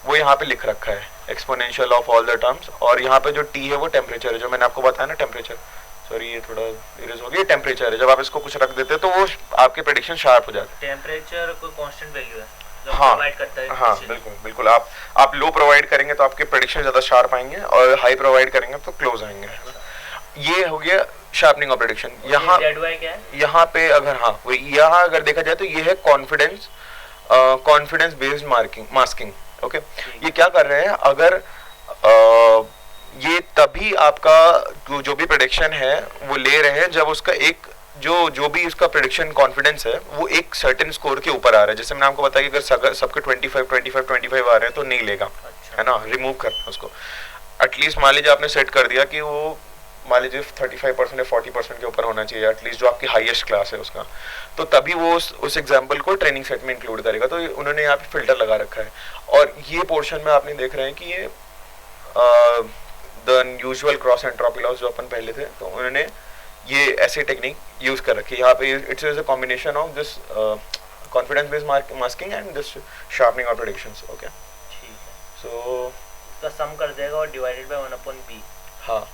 वो यहाँ पे लिख रखा है, exponential of all the terms, और यहाँ पे जो टी है वो टेम्परेचर है, जो मैंने आपको बताया ना टेम्परेचर, सॉरी ये थोड़ा इरेज हो गया, टेम्परेचर है। जब आप इसको कुछ रख देते हैं तो वो आपके प्रेडिक्शन शार्प हो जाते हैं। टेम्परेचर कोई कांस्टेंट वैल्यू है, हाँ बिल्कुल आप लो प्रोवाइड करेंगे तो आपके प्रेडिक्शन ज़्यादा शार्प आएंगे, और हाई प्रोवाइड करेंगे तो क्लोज आएंगे। ये हो गया शार्पनिंग ऑफ प्रेडिक्शन। यहाँ पे अगर यहाँ अगर देखा जाए तो ये है कॉन्फिडेंस बेस्ड मास्किंग, ओके। ये क्या कर रहे हैं, अगर ये तभी आपका जो भी प्रेडिक्शन है वो ले रहे हैं जब उसका एक जो भी उसका प्रेडिक्शन कॉन्फिडेंस है वो एक सर्टेन स्कोर के ऊपर आ रहा है। जैसे मैंने आपको बताया कि अगर सबके 25 आ रहे हैं तो नहीं लेगा, है ना, रिमूव करना है उसको। एटलीस्ट मान लीजिए आपने सेट कर दिया कि वो मान लीजिए 35% या 40% के ऊपर होना चाहिए एटलीस्ट, जो आपकी हाईएस्ट क्लास है उसका, तो तभी वो उस एग्जाम्पल को ट्रेनिंग सेट में इंक्लूड करेगा। तो उन्होंने यहाँ पे फिल्टर लगा रखा है, और ये पोर्शन में आपने देख रहे हैं कि ये the usual cross entropy loss जो अपन पहले थे, तो उन्होंने ये ऐसे टेक्निक यूज कर रखी है यहाँ पे। It's a combination of this confidence based masking and this sharpening of predictions, okay. ठीक है, सो तो सम कर देगा और डिवाइडेड बाय 1/b। हाँ,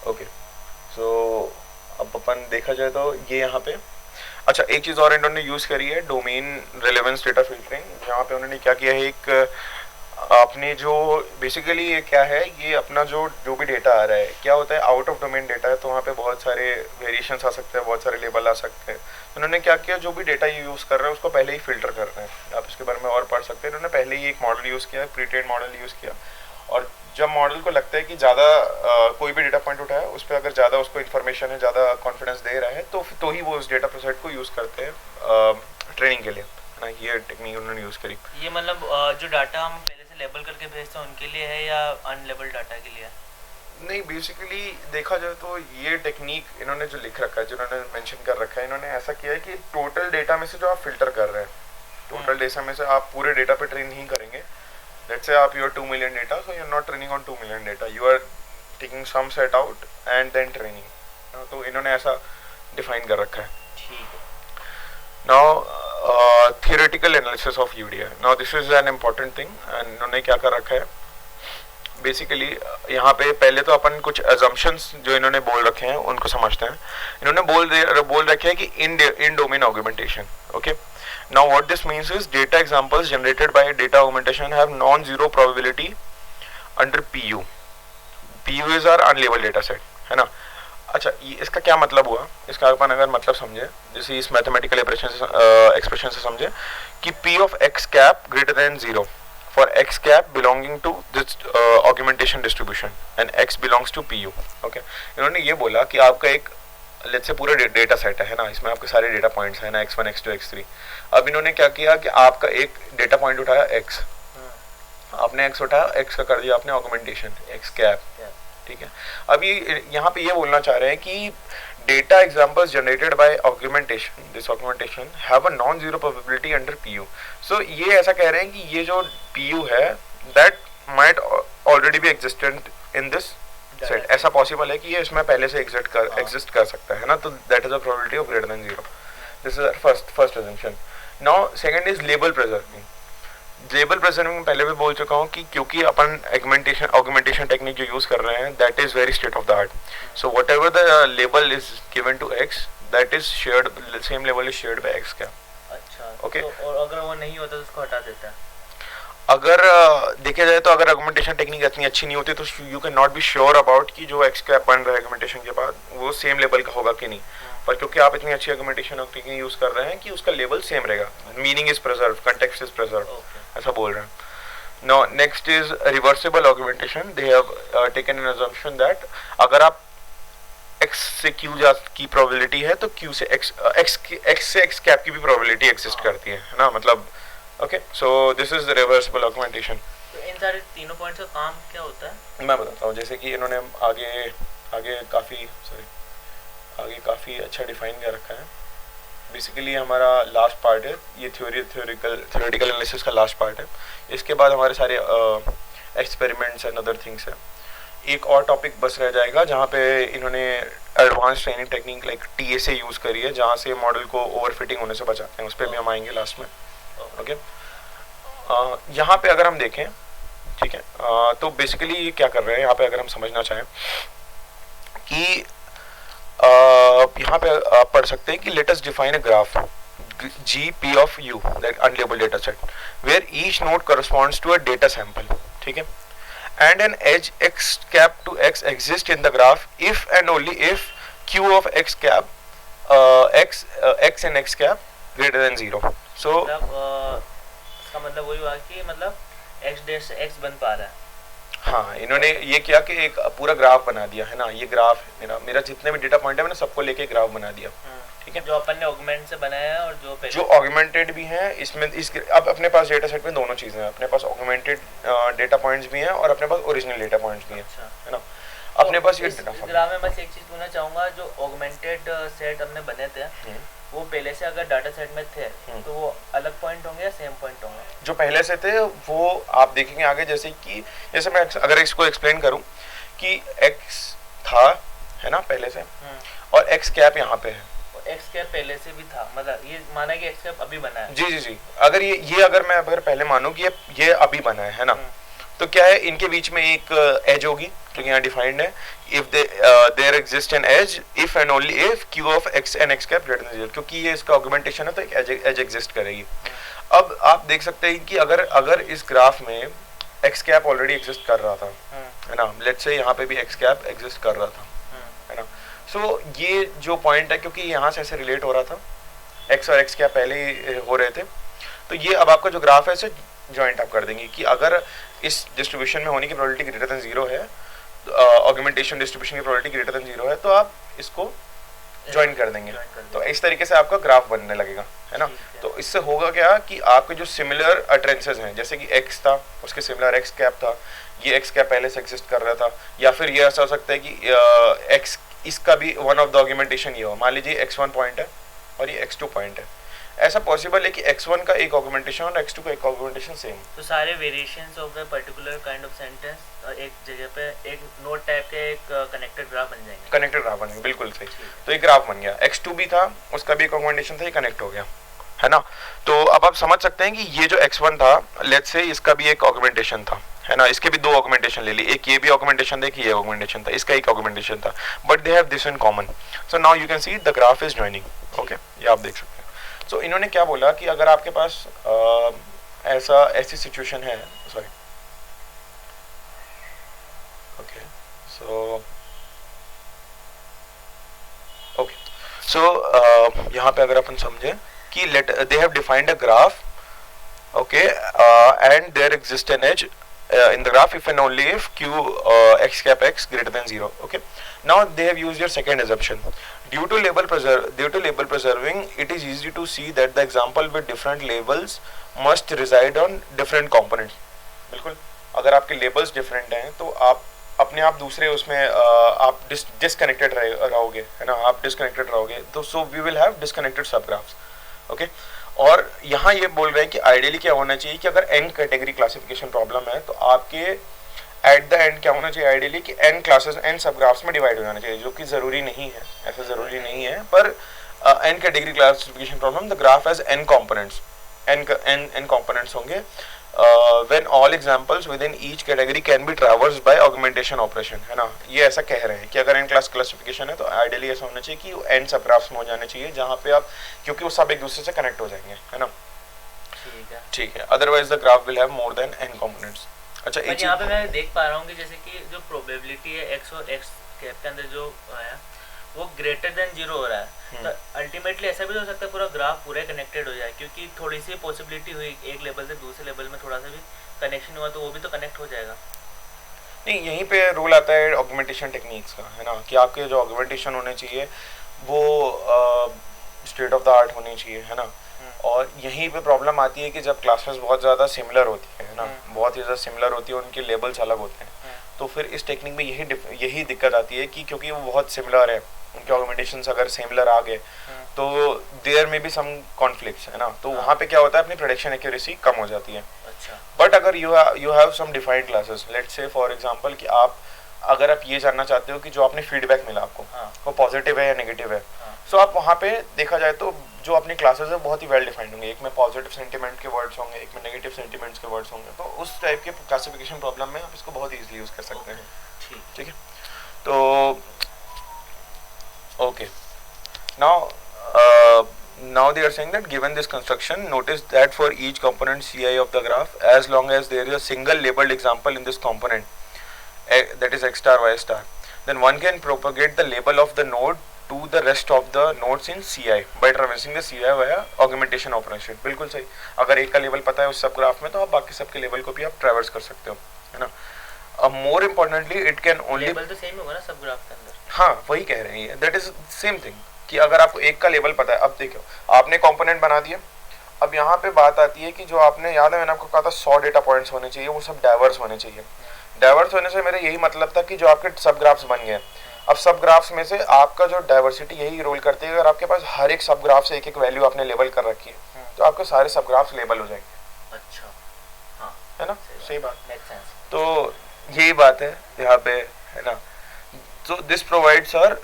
ओके। सो अब अपन देखा जाए तो ये यहाँ पे अच्छा एक चीज़ और इन्होंने यूज़ करी है, डोमेन रेलेवेंस डेटा फिल्टरिंग। यहाँ पे उन्होंने क्या किया है, एक आपने जो बेसिकली ये क्या है, ये अपना जो भी डेटा आ रहा है क्या होता है, आउट ऑफ डोमेन डेटा है, तो वहाँ पे बहुत सारे वेरिएशंस आ सकते हैं, बहुत सारे लेबल आ सकते हैं। उन्होंने क्या किया, जो भी डेटा ये यूज़ कर रहे हैं उसको पहले ही फिल्टर कर रहे हैं। आप इसके बारे में और पढ़ सकते हैं। उन्होंने पहले ही एक मॉडल यूज़ किया, प्री ट्रेन्ड मॉडल यूज़ किया, और जब मॉडल को लगता है कि ज़्यादा कोई भी डेटा पॉइंट उठाया उस पर अगर ज़्यादा उसको इन्फॉर्मेशन है, ज़्यादा कॉन्फिडेंस दे रहा है, तो ही वो उस डेटा सेट को यूज़ करते हैं ट्रेनिंग के लिए ना। ये टेक्निक उन्होंने यूज़ करी। ये मतलब जो डाटा हम पहले से लेबल करके भेजते हैं उनके लिए है या अनलेबल डाटा के लिए? नहीं, बेसिकली देखा जाए तो ये टेक्निक इन्होंने जो लिख रखा है, जिन्होंने मेंशन कर रखा है, इन्होंने ऐसा किया है कि टोटल डेटा में से जो आप फिल्टर कर रहे हैं, टोटल डेटा में से आप पूरे डेटा पे ट्रेन नहीं करेंगे। लेट्स से आप your 2 million data, so you are not training on 2 million data, you are taking some set out and then training. तो इन्होंने ऐसा डिफाइन कर रखा है। ठीक है। Now theoretical analysis of UDI, now this is an important thing. And इन्होंने क्या कर रखा है, बेसिकली यहाँ पे पहले तो अपन कुछ assumptions जो इन्होंने बोल रखे हैं उनको समझते हैं. इन्होंने बोल रखे हैं कि in domain augmentation. Okay. Now what this means is data examples generated by data augmentation have non-zero probability under PU. PU is our unlabeled data set, है ना. अच्छा, ये इसका क्या मतलब हुआ, इसका अपन अगर मतलब समझे, जैसे इस मैथमेटिकल एक्सप्रेशन से समझे कि P of x cap greater than 0 for x cap belonging to this augmentation distribution and x belongs to PU. Okay. इन्होंने ये बोला कि आपका एक लेट्स से पूरा डेटा सेट है ना, इसमें आपके सारे डेटा पॉइंट्स हैं ना, x1 x2 x3. अब इन्होंने क्या किया कि आपका एक डेटा पॉइंट उठाया x, आपने x उठाया, x का कर दिया आपने ऑगमेंटेशन x कैप. ठीक है. अभी यहाँ पे ये बोलना चाह रहे हैं कि data examples generated by augmentation, this augmentation have a non zero probability under PU. सो ये ऐसा कह रहे हैं कि ये जो PU है that might already be existent in this set. ऐसा पॉसिबल है कि ये इसमें पहले से एग्जिस्ट कर सकता है ना, तो that is a probability of greater than 0. This is first assumption. Now second is label preserving. Label preserving पहले भी बोल चुका हूँ कि क्योंकि अपन ऑगमेंटेशन टेक्निक जो यूज कर रहे हैं that is very state of the art. So whatever the label is given to x that is shared, same label is shared by x cap. अच्छा. ओके. और अगर वो नहीं होता तो उसको हटा देता है. अगर देखा जाए तो अगर ऑगमेंटेशन टेक्निक इतनी अच्छी नहीं होती तो you can not be sure about कि जो x कैप बन रहा है ऑगमेंटेशन के बाद वो सेम लेवल का होगा कि नहीं. पर क्योंकि आप इतनी अच्छी ऑगमेंटेशन टेक्निक यूज कर रहे हैं कि उसका लेवल सेम रहेगा, meaning is preserve, context is preserve, ऐसा बोल रहे हैं. Now next is reversible augmentation. They have taken N assumption that अगर आप x से q की प्रोबेबिलिटी है तो q से x से x कैप की भी प्रोबेबिलिटी एग्जिस्ट करती है ना, मतलब. Okay. So this is reversible augmentation. तो इन सारे तीनों पॉइंट्स का काम क्या होता है मैं बताता हूँ. जैसे कि इन्होंने आगे काफ़ी अच्छा डिफाइन कर रखा है. बेसिकली हमारा लास्ट पार्ट है ये थ्योरेटिकल एनालिसिस का लास्ट पार्ट है. इसके बाद हमारे सारे एक्सपेरिमेंट्स एंड अदर थिंग्स है. एक और टॉपिक बस रह जाएगा जहाँ पे इन्होंने advance training technique like TSA use करी है, जहाँ से मॉडल को ओवरफिटिंग होने से बचाते हैं. उस पर भी हम आएंगे लास्ट में. ओके. यहाँ पे अगर हम देखें, ठीक है, तो बेसिकली ये क्या कर रहे हैं यहाँ पे अगर हम समझना चाहें कि यहाँ पे आप पढ़ सकते हैं कि let us define a graph GP of U, that unlabeled data set, where each node corresponds to a data sample. ठीक है. And an edge x cap to x exists in the graph if and only if Q of x cap x and x cap greater than 0. So इसका मतलब वही हुआ कि मतलब x dash से x बन पा रहा है. हाँ, इन्होंने ये किया कि एक पूरा ग्राफ बना दिया है ना. ये ग्राफ मेरा जितने भी डेटा पॉइंट है मैंने सबको लेके ग्राफ बना दिया. ठीक है. जो अपन ने ऑगमेंट से बनाया है और जो ऑगमेंटेड भी है इसमें. अब अपने पास डेटा सेट में दोनों चीज़ें हैं. अपने पास ऑगमेंटेड डेटा पॉइंट्स भी हैं और अपने पास ओरिजिनल डेटा पॉइंट्स भी हैं. है ना. अपने पास ये डेटा ग्राफ में बस एक चीज़ पूछना चाहूँगा, जो ऑगमेंटेड सेट हमने बने थे वो पहले से अगर डाटा सेट में थे तो वो अलग पॉइंट होंगे या सेम पॉइंट होंगे? जो पहले से थे वो आप देखेंगे आगे. जैसे मैं अगर इसको एक्सप्लेन करूं कि x था है ना पहले से और x कैप यहाँ पे है. x कैप पहले से भी था, मतलब ये माना कि x कैप अभी बना है. जी. अगर ये अगर मैं पहले मानूं कि ये अभी बना है ना, तो क्या है इनके बीच में एक एज होगी जो यहाँ डिफाइंड है. If there exist an edge if and only if Q of x and x cap greater than 0. क्योंकि ये इसका ऑगमेंटेशन है तो एक एज एग्जिस्ट करेगी. अब आप देख सकते हैं कि अगर इस ग्राफ में x कैप ऑलरेडी एग्जिस्ट कर रहा था है ना, लेट्स से यहाँ पे भी x कैप एग्जिस्ट कर रहा था है ना. सो ये जो पॉइंट है क्योंकि यहाँ से ऐसे रिलेट हो रहा था, x और x कैप पहले ही हो रहे थे, तो ये अब आपका जो ग्राफ है इसे जॉइंट आप कर देंगे कि अगर इस डिस्ट्रीब्यूशन में होने की प्रोबेबिलिटी ग्रेटर देन 0 है, ऑगमेंटेशन डिस्ट्रीब्यूशन की प्रोबेबिलिटी ग्रेटर देन 0 है, तो आप इसको ज्वाइन कर देंगे. तो इस तरीके से आपका ग्राफ बनने लगेगा है ना. तो इससे होगा क्या कि आपके जो सिमिलर अटरेंसेस हैं, जैसे कि x था उसके सिमिलर x कैप था, ये x कैप पहले से एग्जिस्ट कर रहा था, या फिर ये ऐसा हो सकता है कि x इसका भी वन ऑफ द ऑगमेंटेशन ये हो. मान लीजिए x1 पॉइंट है और ये x2 पॉइंट है. ऐसा पॉसिबल है कि x1 का एक ऑगमेंटेशन और x2 का एक ऑगमेंटेशन सेम. तो सारे variations of the particular kind of sentence एक जगह पे एक नोड टाइप के एक कनेक्टेड ग्राफ बन जाएंगे. कनेक्टेड ग्राफ बनेंगे, बिल्कुल सही. तो एक ग्राफ बन गया. x2 भी था उसका भी एक ऑगमेंटेशन था, ये कनेक्ट हो गया है ना. तो अब आप समझ सकते हैं कि ये जो x1 था लेट्स से इसका भी एक ऑगमेंटेशन था है ना, इसके भी दो ऑगमेंटेशन ले ली, एक ये भी ऑगमेंटेशन था, एक ये ऑगमेंटेशन था, इसका एक ऑगमेंटेशन था, but they have this in common. So now you can see the graph is joining. Okay, ये आप देख सकते हैं. सो इन्होंने क्या बोला कि अगर आपके पास ऐसी सिचुएशन है, सॉरी, ओके, सो यहाँ पे अगर अपन समझें कि let they have defined a graph, okay, and there exists an edge in the graph if and only if q x cap x greater than 0. Okay, now they have used your second assumption. Due to label preserving, it is easy to see that the example with different labels must reside on different components. बिल्कुल, अगर आपके labels different हैं तो आप अपने आप दूसरे उसमें आप डिसकनेक्टेड रहोगे, है ना, आप डिसकनेक्टेड रहोगे, तो so we will have disconnected sub graphs. Okay, और यहाँ ये बोल रहे हैं कि आइडियली क्या होना चाहिए कि अगर n कैटेगरी क्लासिफिकेशन प्रॉब्लम है तो आपके एट द एंड क्या होना चाहिए आइडियली कि n क्लासेस n सब ग्राफ्स में डिवाइड हो जाना चाहिए, जो कि ज़रूरी नहीं है, ऐसा ज़रूरी नहीं है, पर n category classification problem the graph as n components, n components होंगे when all examples within each category can be traversed by augmentation operation, है ना. ये ऐसा कह रहे हैं कि अगर n क्लास क्लासिफिकेशन है तो आइडियली ऐसा होना चाहिए कि n सब ग्राफ्स में हो जाने चाहिए जहाँ पे आप, क्योंकि वो सब एक दूसरे से कनेक्ट हो जाएंगे, है ना. ठीक है, otherwise the graph will have more than n components. अच्छा, एक यहाँ पे मैं देख पा रहा हूँ कि जैसे कि जो प्रोबेबिलिटी है x और x कैप के अंदर जो है वो ग्रेटर देन 0 हो रहा है, तो अल्टीमेटली ऐसा भी हो सकता है पूरा ग्राफ पूरे कनेक्टेड हो जाए, क्योंकि थोड़ी सी पॉसिबिलिटी हुई एक लेवल से दूसरे लेवल में थोड़ा सा भी कनेक्शन हुआ तो वो भी तो कनेक्ट हो जाएगा. नहीं, यहीं पे रूल आता है ऑगमेंटेशन टेक्निक्स का, है ना, कि आपके जो ऑगमेंटेशन होने चाहिए वो स्टेट ऑफ द आर्ट होनी चाहिए, है ना. और यहीं पे प्रॉब्लम आती है कि जब क्लासेस बहुत ज़्यादा सिमिलर होती है ना, बहुत ही ज़्यादा सिमिलर होती है, उनके लेबल्स अलग होते हैं, तो फिर इस टेक्निक में यही दिक्कत आती है कि क्योंकि वो बहुत सिमिलर है, उनके ऑगमेंटेशंस अगर सिमिलर आ गए तो देयर में भी सम कॉन्फ्लिक्ट्स, है ना, तो वहाँ पे क्या होता है अपनी प्रेडिक्शन एक्यूरेसी कम हो जाती है. अच्छा, बट अगर you have some defined classes, let's say for example कि आप अगर आप ये जानना चाहते हो कि जो आपने फीडबैक मिला आपको वो पॉजिटिव है या नेगेटिव है, सो आप वहाँ पे देखा जाए तो जो अपनी क्लासेस है बहुत ही वेल डिफाइंड होंगे, एक में पॉजिटिव सेंटिमेंट के वर्ड्स होंगे, एक में नेगेटिव सेंटिमेंट्स के वर्ड्स होंगे, तो उस टाइप के क्लासिफिकेशन प्रॉब्लम में आप इसको बहुत ईजिली यूज़ कर सकते हैं. ठीक है, तो okay, now they are saying that given this construction, notice that for each component ci of the graph, as long as there is a single labeled example in this component, that is x star y star, then one can propagate the label of the node to the rest of the nodes in ci by traversing the ci via augmentation operation. बिल्कुल सही, अगर एक का level पता है उस सब graph में तो आप बाकी सबके लेवल को भी आप ट्रैवर्स कर सकते हो, है ना. more importantly it can only, level तो सेम होगा ना सब ग्राफ के अंदर. हाँ, वही कह रहे हैं, दैट इज सेम थिंग कि अगर आपको एक का लेवल पता है, अब देखो आपने कंपोनेंट बना दिया, अब यहाँ पे बात आती है कि जो आपने, याद है मैंने आपको कहा था 100 डेटा पॉइंट्स होने चाहिए, वो सब डाइवर्स होने चाहिए. डाइवर्स होने से मेरा यही मतलब था कि जो आपके सब ग्राफ्स बन गए, अब सब ग्राफ्स में से आपका जो डाइवर्सिटी यही रोल करती है, अगर आपके पास हर एक सब ग्राफ से एक एक वैल्यू आपने लेबल कर रखी है तो आपके सारे सब ग्राफ्स लेबल हो जाएंगे. अच्छा, हाँ, है ना, सही बात. तो यही बात है यहाँ पे, है ना. So this provides our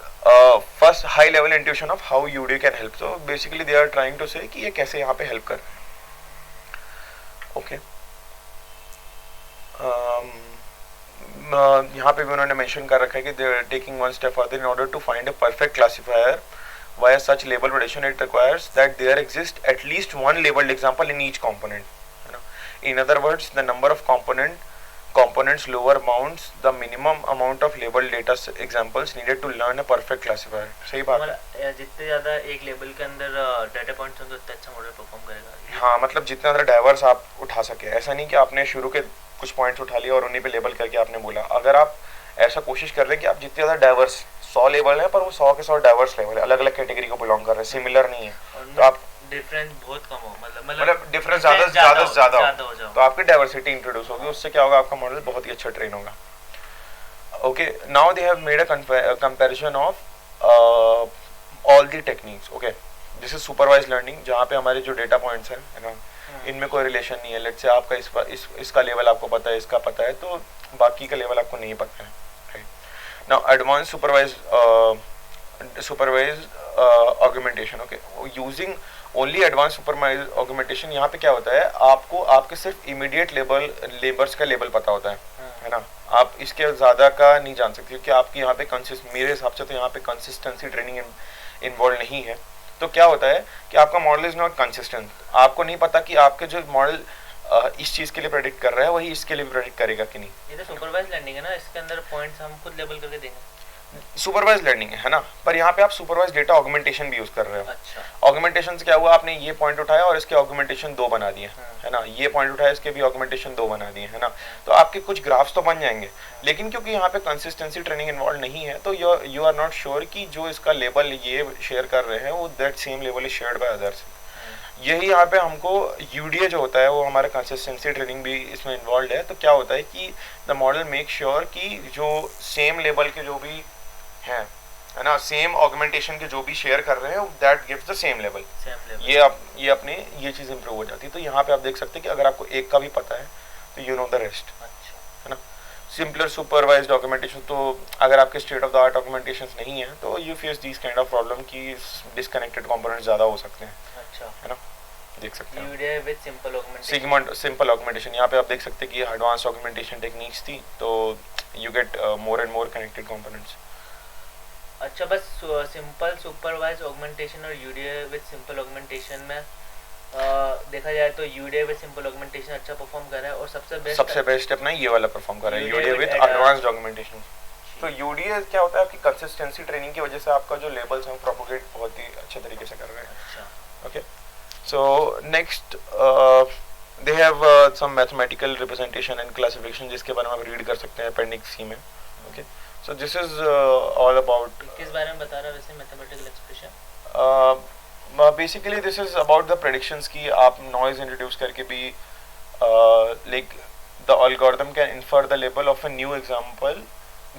first high level intuition of how UD can help. So basically they are trying to say कि ये कैसे यहाँ पे help कर रहे हैं. Okay. यहाँ पे भी उन्होंने mention कर रखा है कि they are taking one step further in order to find a perfect classifier via such label prediction. It requires that there exist at least one labeled example in each component. In other words, the number of components lower bounds the minimum amount of labeled data examples needed to learn a perfect classifier. सही बात है. जितने ज़्यादा एक label के अंदर data points होंगे उतना अच्छा मॉडल परफॉर्म करेगा. हाँ, मतलब जितना ज़्यादा डाइवर्स आप उठा सके, ऐसा नहीं कि आपने शुरू के कुछ पॉइंट्स उठा लिया और उन्हीं पे लेबल करके आपने बोला. अगर आप ऐसा कोशिश कर रहे हैं कि आप जितने ज़्यादा डाइवर्स 100 लेवल है पर वो 100 के 100 डाइवर्स लेवल है, अलग अलग कैटेगरी को बिलोंग कर रहे हैं, सिमिलर नहीं है, तो आप डिफरेंस बहुत कम हो, मतलब डिफरेंस ज़्यादा हो जाओ तो आपकी डाइवर्सिटी इंट्रोड्यूस होगी, उससे क्या होगा, आपका मॉडल बहुत ही अच्छा ट्रेन होगा. Okay, now they have made a comparison of all the techniques. Okay, this is supervised learning, जहाँ पे हमारे जो डेटा पॉइंट्स हैं, है ना, इनमें कोई रिलेशन नहीं है. लेट्स से आपका इसका लेवल आपको पता है, इसका पता है, तो बाकी का लेवल आपको नहीं पता है. Now advance supervised augmentation. Okay, using only advance supervised augmentation, यहाँ पे क्या होता है, आपको आपके सिर्फ इमीडिएट लेबर्स का लेबल पता होता है ना, आप इसके ज़्यादा का नहीं जान सकते, क्योंकि आपकी यहाँ पे मेरे हिसाब से तो यहाँ पे कंसिस्टेंसी ट्रेनिंग इन्वॉल्व नहीं है। तो क्या होता है कि आपका मॉडल इज़ नॉट कंसिस्टेंट, आपको नहीं पता कि आपके जो मॉडल इस चीज़ के लिए प्रेडिक्ट कर रहा है वही इसके लिए प्रेडिक्ट करेगा कि नहीं। ये तो सुपरवाइज लर्निंग है ना, इसके अंदर पॉइंट्स हम खुद लेबल करके देंगे। सुपरवाइज लर्निंग है ना, पर यहाँ पे आप सुपरवाइज डेटा ऑगमेंटेशन भी यूज कर रहे हो। अच्छा। ऑगमेंटेशन से क्या हुआ, आपने ये पॉइंट उठाया और इसके ऑगमेंटेशन 2 बना दिए, है ना, ये पॉइंट उठाया इसके भी ऑगमेंटेशन 2 बना दिए, है ना, तो आपके कुछ ग्राफ्स तो बन जाएंगे, लेकिन क्योंकि यहाँ पे कंसिस्टेंसी ट्रेनिंग इन्वॉल्व नहीं है तो यू आर नॉट श्योर कि जो इसका लेबल ये शेयर कर रहे हैं वो that same label is shared by others. यही यहाँ पे हमको यूडीए जो होता है वो हमारा कंसिस्टेंसी ट्रेनिंग भी इसमें इन्वॉल्व है। तो क्या होता है कि द मॉडल मेक श्योर कि जो सेम लेवल के जो भी हैं, है ना, सेम ऑगमेंटेशन के जो भी शेयर कर रहे हैं that gives the same level. ये अपने ये चीज़ इंप्रूव हो जाती है। तो यहाँ पे आप देख सकते हैं कि अगर आपको एक का भी पता है तो यू नो द रेस्ट, है ना। सिंपलर सुपरवाइज्ड डॉक्यूमेंटेशन, तो अगर आपके state of the art documentation नहीं है तो you face this kind of problem कि डिस्कनेक्टेड कंपोनेंट्स ज़्यादा हो सकते हैं, अच्छा, है ना, देख सकते हैं। यूडीए विद सिंपल ऑगमेंटेशन, यहाँ पे आप देख सकते हैं कि एडवांस ऑगमेंटेशन टेक्निक्स थी, तो you get more and more connected components. अच्छा, बस सिंपल सुपरवाइज ऑगमेंटेशन और यूडीए विद सिंपल ऑगमेंटेशन में देखा जाए तो यूडीए विद सिंपल ऑगमेंटेशन अच्छा परफॉर्म कर रहा है और सबसे बेस्ट अपना ये वाला परफॉर्म कर रहा है यूडीए विद एडवांस्ड ऑगमेंटेशन। तो यूडीए क्या होता है, आपकी कंसिस्टेंसी ट्रेनिंग की वजह से आपका जो लेबल्स हैं प्रोपोगेट बहुत ही अच्छे तरीके से कर रहे हैं। अच्छा, okay, so next they have some mathematical representation and classification, जिसके बारे में आप रीड कर सकते हैं अपेंडिक्स सी में। Okay, so this is all about, किस बारे में बता रहा है वैसे mathematical expression? Basically this is about the predictions की आप नॉइज इंट्रोड्यूस करके भी like the algorithm can infer the label of a new example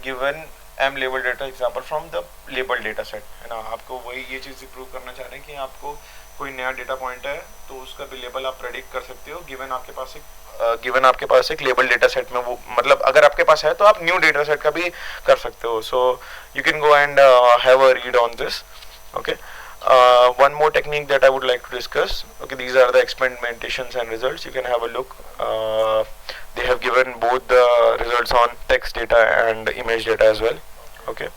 given m label data example from the label data set, है ना। आपको वही ये चीज़ prove करना चाह रहे हैं कि आपको कोई नया डेटा पॉइंट है तो उसका भी लेबल आप प्रेडिक्ट कर सकते हो गिवन आपके पास एक लेबल डेटा सेट में, वो मतलब अगर आपके पास है तो आप न्यू डेटा सेट का भी कर सकते हो। So you can go and have a read on this. Okay, one more technique that I would like to discuss. Okay, these are the experimentations and results. You can have a look. They have given both the results on text data and image data as well. Okay,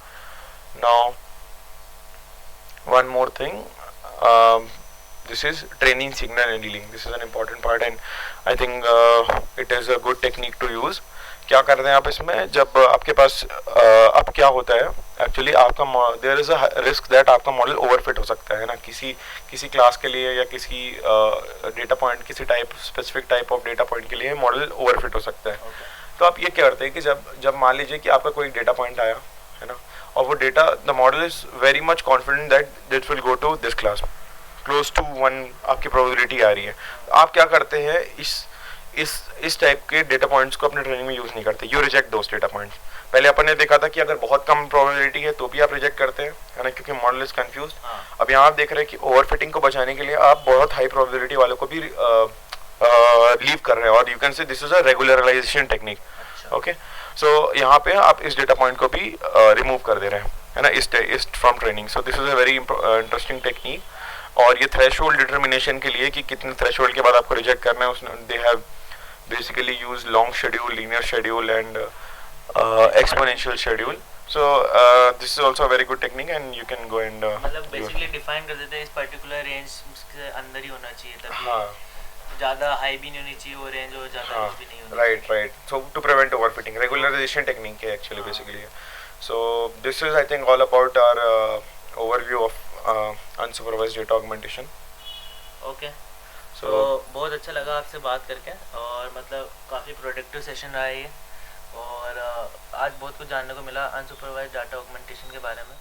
now one more thing. This is training signal annealing. This is an important part and I think it is a good technique to use. क्या करते हैं आप इसमें, जब आपके पास अब क्या होता है एक्चुअली, आपका there is a risk that आपका मॉडल ओवरफिट हो सकता है ना, किसी क्लास के लिए या किसी डेटा पॉइंट, किसी specific type of data point के लिए मॉडल ओवरफिट हो सकता है। तो आप ये क्या करते हैं कि जब मान लीजिए कि आपका कोई डेटा पॉइंट आया, है ना, और वो data the model is very much confident that this will go to this class, close to 1 आपकी प्रोबेबिलिटी आ रही है। आप क्या करते हैं, इस टाइप के डेटा पॉइंट्स को अपने ट्रेनिंग में यूज नहीं करते, you reject those data points. पहले अपन ने देखा था कि अगर बहुत कम प्रोबेबिलिटी है तो भी आप रिजेक्ट करते हैं, है ना, क्योंकि मॉडल इज कंफ्यूज। अब यहाँ आप देख रहे हैं कि ओवरफिटिंग को बचाने के लिए आप बहुत हाई प्रोबेबिलिटी वालों को भी लीव कर रहे हैं, और you can say this is a regularization technique. Okay, so यहाँ पे आप इस डेटा पॉइंट को भी रिमूव कर दे रहे हैं, है ना, इस from training. So this is a very interesting technique. और ये थ्रेशोल्ड डिटर्मिनेशन के लिए कि कितने थ्रेशोल्ड के बाद आपको रिजेक्ट करना है, उसने they have basically use long schedule, linear schedule and exponential schedule. So this is also a very good technique and you can go and मतलब basically define कर देते हैं इस particular range के अंदर ही होना चाहिए, तभी ज़्यादा high भी नहीं होनी चाहिए वो range और ज़्यादा low भी नहीं होनी चाहिए। Right. So to prevent overfitting, regularization technique है actually basically. So this is I think all about our overview of unsupervised data augmentation. Okay. तो बहुत अच्छा लगा आपसे बात करके, और मतलब काफ़ी प्रोडक्टिव सेशन रहा है ये, और आज बहुत कुछ जानने को मिला अनसुपरवाइज्ड डाटा ऑगमेंटेशन के बारे में।